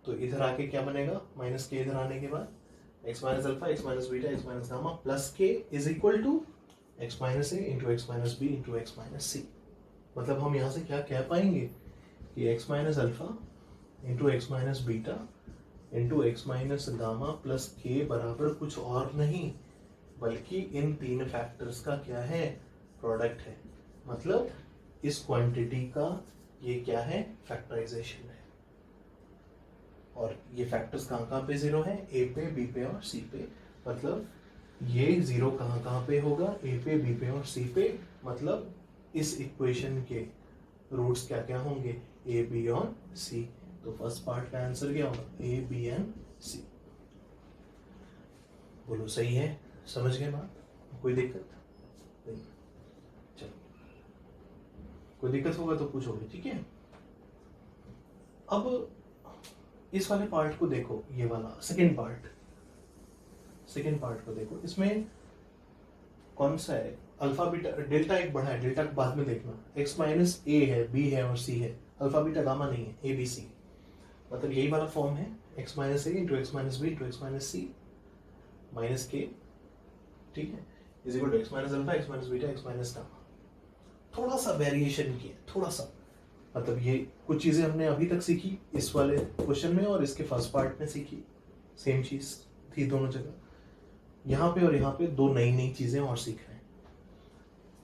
तो इधर आके क्या बनेगा, माइनस के इधर आने के बाद x minus alpha, x minus beta, x minus gamma plus k is equal to x minus a into x minus b into x minus c. मतलब हम यहाँ से क्या कह पाएंगे कि x minus alpha into x minus beta into x minus gamma plus k बराबर कुछ और नहीं बल्कि इन तीन फैक्टर्स का क्या है, प्रोडक्ट है। मतलब इस क्वांटिटी का ये क्या है, फैक्टराइजेशन है। और ये फैक्टर्स कहाँ कहाँ पे जीरो है, ए पे, बी पे और सी पे। मतलब ये जीरो कहाँ कहाँ पे होगा, ए पे, बी पे और सी पे। मतलब इस इक्वेशन के रूट्स क्या क्या होंगे, ए, बी और सी। तो फर्स्ट पार्ट का आंसर क्या होगा, ए, बी एंड सी। बोलो सही है, समझ गए बात, कोई दिक्कत नहीं। चलो कोई दिक्कत होगा तो पूछोगे, ठीक है। अब इस वाले पार्ट को देखो, ये वाला सेकेंड पार्ट को देखो। इसमें कौन सा है, अल्फा बीटा, डेल्टा एक बड़ा है, डेल्टा को बाद में देखना। एक्स माइनस ए है, बी है और सी है, अल्फा बीटा गामा नहीं है, ए बी सी। मतलब यही वाला फॉर्म है, x minus a into x minus b into x minus c minus k, ठीक है, is equal to x minus alpha x minus beta x minus gamma. थोड़ा सा वेरिएशन किया, थोड़ा सा। मतलब ये कुछ चीजें हमने अभी तक सीखी इस वाले क्वेश्चन में और इसके फर्स्ट पार्ट में सीखी, सेम चीज थी दोनों जगह। यहाँ पे और यहाँ पे दो नई नई चीजें और सीख रहे हैं।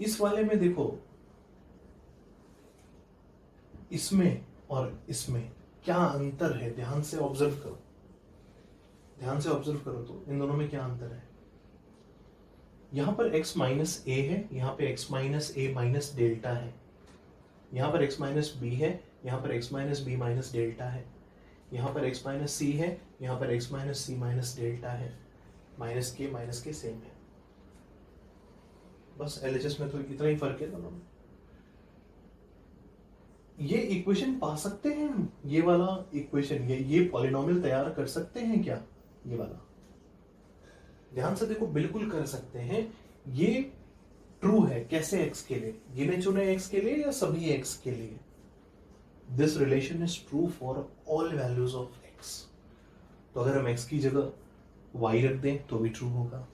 इस वाले में देखो, इसमें और इसमें क्या अंतर है, ध्यान से ऑब्जर्व करो, ध्यान से ऑब्जर्व करो तो इन दोनों में क्या अंतर है। यहां पर x माइनस ए है, यहां पे x minus a minus delta है। यहां पर x माइनस बी है, यहां पर x minus b minus delta है। यहां पर x माइनस सी है, यहां पर x minus c minus delta है। माइनस के सेम है। बस एलएचएस में तो इतना ही फर्क है दोनों में। ये इक्वेशन पा सकते हैं हम, ये वाला इक्वेशन, ये पॉलिनोमियल तैयार कर सकते हैं क्या, ये वाला। ध्यान से देखो, बिल्कुल कर सकते हैं। ये ट्रू है कैसे, x के लिए, गिने चुने x के लिए या सभी x के लिए। This relation is true for all values of x। तो अगर हम x की जगह y रख दें तो भी ट्रू होगा,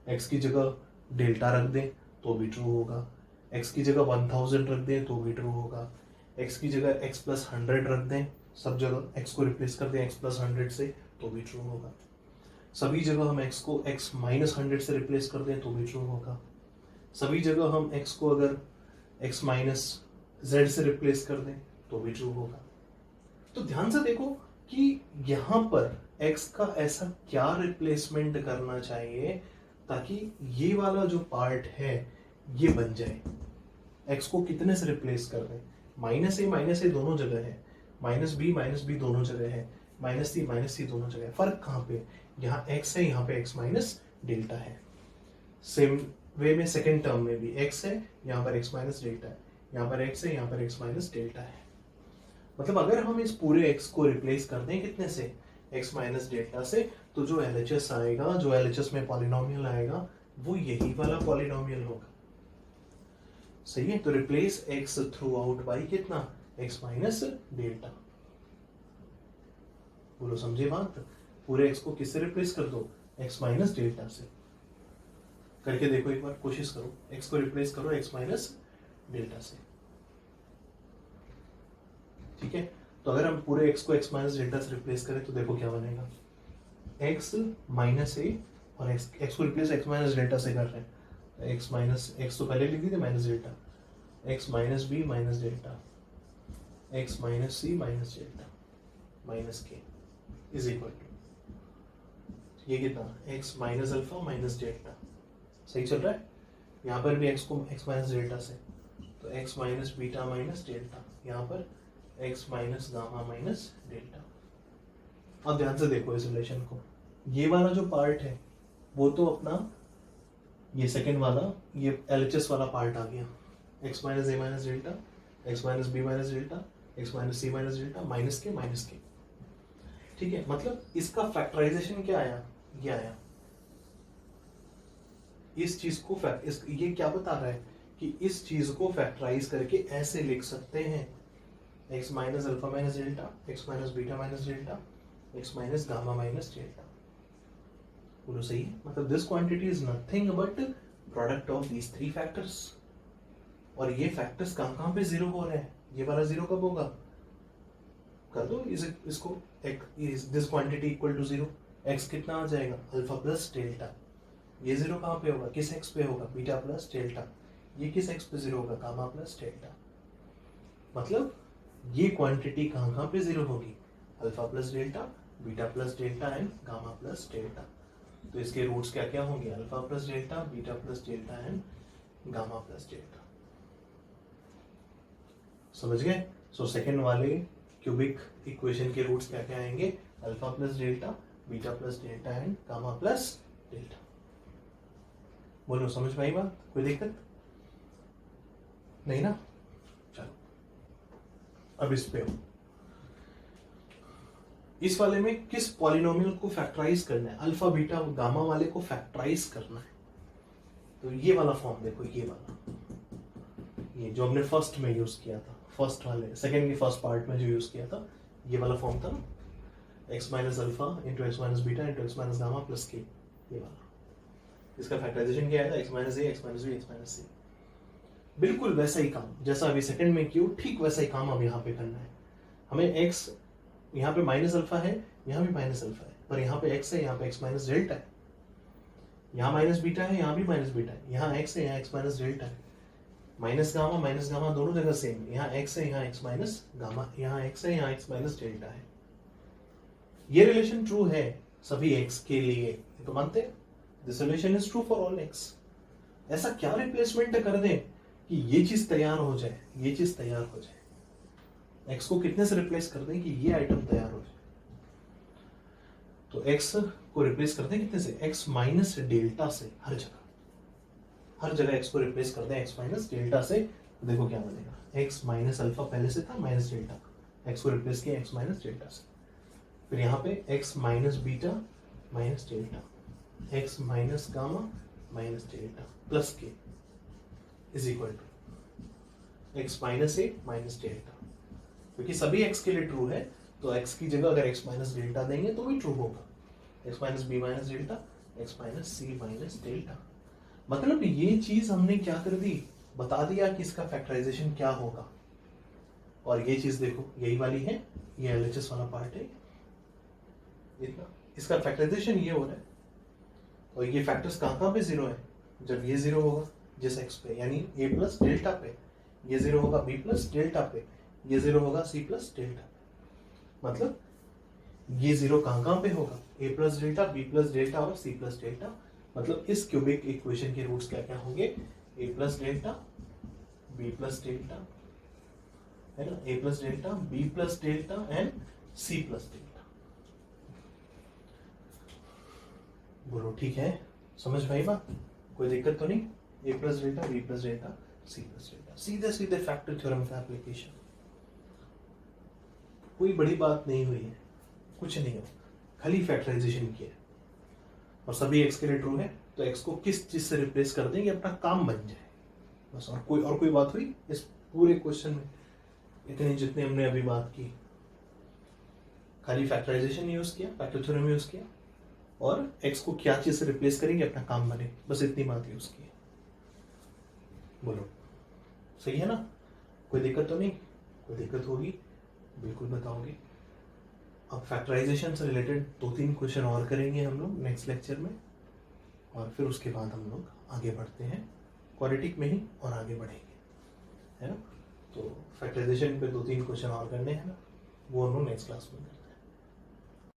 x की जगह डेल्टा रख दें तो भी ट्रू होगा, x की जगह 1000 रख दें तो भी ट्रू होगा, x की जगह x प्लस 100 रख दें, सब जगह x को रिप्लेस कर दें x प्लस 100 से तो भी ट्रू होगा। सभी जगह हम x को x माइनस 100 से रिप्लेस कर दें तो भी ट्रू होगा। सभी जगह हम x को अगर x माइनस z से रिप्लेस कर दें तो भी ट्रू होगा। तो ध्यान से देखो कि यहां पर x का ऐसा क्या रिप्लेसमेंट करना चाहिए ताकि ये वाला जो पार्ट है ये बन जाए। x को कितने से रिप्लेस कर दें, माइनस ए दोनों जगह है, माइनस बी दोनों जगह है, माइनस सी दोनों जगह है। फर्क कहाँ पे, यहाँ x है, यहाँ पे x माइनस डेल्टा है। सेम वे में सेकेंड टर्म में भी x है, यहाँ पर x माइनस डेल्टा है, यहाँ पर x है, यहाँ पर x माइनस डेल्टा है। मतलब अगर हम इस पूरे x को रिप्लेस कर दें कितने से, x माइनस डेल्टा से, तो जो LHS आएगा, जो LHS में पॉलिनोमियल आएगा वो यही वाला पॉलिनोमियल होगा। सही है। तो replace x through out by कितना, x माइनस डेल्टा। बोलो समझे बात, पूरे x को किससे रिप्लेस कर दो, x माइनस डेल्टा से। करके देखो एक बार, कोशिश करो, x को रिप्लेस करो x माइनस डेल्टा से, ठीक है। तो अगर हम पूरे x को x माइनस डेल्टा से रिप्लेस करें तो देखो क्या बनेगा, x माइनस ए और x को रिप्लेस x माइनस डेल्टा से कर रहे हैं, x माइनस x तो पहले लिख दी थी minus delta, x minus b minus delta, x minus c minus delta minus k is equal to ये कितना, x minus alpha minus delta. सही चल रहा है। यहाँ पर भी x को x माइनस डेल्टा से, तो x minus beta minus delta, यहाँ पर x minus gamma minus delta. अब ध्यान से देखो इस रिलेशन को, ये वाला जो पार्ट है वो तो अपना ये सेकेंड वाला, ये LHS वाला पार्ट आ गया, x minus a minus delta, x minus b minus delta, x minus c minus delta, minus k, ठीक है। मतलब इसका फैक्टराइजेशन क्या आया, ये आया। इस चीज को ये क्या बता रहा है कि इस चीज को फैक्टराइज करके ऐसे लिख सकते हैं, x minus alpha minus delta, x minus beta minus delta, x minus gamma minus delta. बोलो सही है। मतलब this quantity is nothing but product of these three factors. और ये फैक्टर्स कहाँ पे जीरो हो रहे हैं, ये वाला जीरो कब होगा, कर दो इसको, this quantity equal to 0, x कितना आ जाएगा अल्फा प्लस डेल्टा, ये 0 कहाँ पे होगा, किस x पे होगा, बीटा प्लस डेल्टा, ये किस x पे 0 होगा, गामा प्लस डेल्टा। मतलब ये क्वांटिटी कहाँ कहाँ पे 0 होगी, alpha plus delta, beta plus delta and gamma plus delta. तो इसके रूट्स क्या क्या होंगे, alpha plus delta, beta plus delta and gamma plus delta. समझ गए? सो सेकेंड वाले क्यूबिक इक्वेशन के रूट्स क्या क्या आएंगे, alpha plus delta, beta plus delta and gamma plus delta. बोलो समझ पाई बात, कोई दिक्कत नहीं ना? चलो अब इस पे इस वाले में किस पॉलिनोमियल को फैक्टराइज करना है, अल्फा बीटा गामा वाले को फैक्टराइज करना है। तो ये वाला फॉर्म देखो, ये वाला, ये जो हमने फर्स्ट में यूज किया था, फर्स्ट वाले सेकेंड के फर्स्ट पार्ट में जो यूज किया था, ये वाला फॉर्म था x minus alpha into x minus beta into x minus gamma plus k, ये वाला। इसका फैक्टराइजेशन क्या आया था, x minus a, x minus b, x minus c. बिल्कुल वैसा ही काम जैसा अभी सेकंड में किया, ठीक वैसा ही काम अब यहाँ पे करना है हमें। एक्स यहाँ पे माइनस अल्फा है, यहाँ भी माइनस अल्फा है, पर यहाँ पे एक्स है, यहाँ पे एक्स माइनस डेल्टा है, यहाँ माइनस बीटा है, यहाँ भी माइनस बीटा है, यहाँ एक्स है, यहाँ एक्स माइनस डेल्टा है, माइनस गामा दोनों जगह सेम, यहाँ एक्स है, यहाँ एक्स माइनस गामा, यहाँ एक्स है, यहाँ एक्स माइनस डेल्टा है। ये रिलेशन ट्रू है सभी एक्स के लिए, तो मानते हैं this relation is true for all x. ऐसा क्या रिप्लेसमेंट कर दें कि ये चीज तैयार हो जाए, ये चीज तैयार हो जाए, एक्स को कितने से रिप्लेस कर दें कि ये आइटम तैयार हो जाए। तो एक्स को रिप्लेस कर दें कितने से, एक्स माइनस डेल्टा से, हर जगह एक्स को रिप्लेस कर दें एक्स माइनस डेल्टा से। तो देखो क्या बनेगा, एक्स माइनस अल्फा पहले से था माइनस डेल्टा, एक्स को रिप्लेस किया एक्स माइनस डेल्टा से। फिर यहाँ पे x minus beta minus delta, x minus gamma minus delta plus k is equal to x minus a minus delta. क्योंकि सभी x के लिए ट्रू है, तो x की जगह अगर x माइनस डेल्टा देंगे तो भी ट्रू होगा, x minus b minus delta, x minus c minus delta. मतलब ये चीज हमने क्या कर दी, बता दिया कि इसका फैक्टराइजेशन क्या होगा। और ये चीज देखो यही वाली है, ये LHS वाला पार्ट है, इतना इसका फैक्टराइजेशन ये हो रहा है। और ये फैक्टर्स कहाँ पे 0 है, जब ये 0 होगा जिस x पे, यानी a प्लस डेल्टा पे, ये 0 होगा b प्लस डेल्टा पे, ये 0 होगा c प्लस डेल्टा। मतलब ये 0 कहाँ पे होगा, a plus delta, b plus delta और c प्लस डेल्टा। मतलब इस क्यूबिक इक्वेशन के रूट्स क्या क्या होंगे, a plus delta, b plus delta, है ना, a plus delta, b plus delta and c plus delta. बोलो ठीक है, समझ भाई बात, कोई दिक्कत तो नहीं। a plus delta, b plus delta, c plus delta, सीधे सीधे फैक्टर थ्योरम का एप्लीकेशन। कोई बड़ी बात नहीं हुई है, कुछ नहीं हो, खाली फैक्टराइजेशन किया है और सभी x के लिए ट्रू है, तो x को किस चीज से रिप्लेस कर देंगे, अपना काम बन जाए बस। और कोई बात हुई इस पूरे क्वेश्चन में, इतने जितने हमने अभी बात की, खाली फैक्टराइजेशन यूज किया, फैक्टर थ्योरम यूज किया, और x को क्या चीज से रिप्लेस करेंगे, अपना काम बने, बस इतनी बात यूज की। बोलो सही है ना, कोई दिक्कत तो नहीं? कोई दिक्कत होगी बिल्कुल बताओगे। अब फैक्टराइजेशन से रिलेटेड 2-3 क्वेश्चन और करेंगे हम लोग नेक्स्ट लेक्चर में, और फिर उसके बाद हम लोग आगे बढ़ते हैं क्वाड्रेटिक में ही, और आगे बढ़ेंगे, है ना। तो फैक्टराइजेशन पे 2-3 क्वेश्चन और करने हैं ना, वो हम लोग नेक्स्ट क्लास में करेंगे।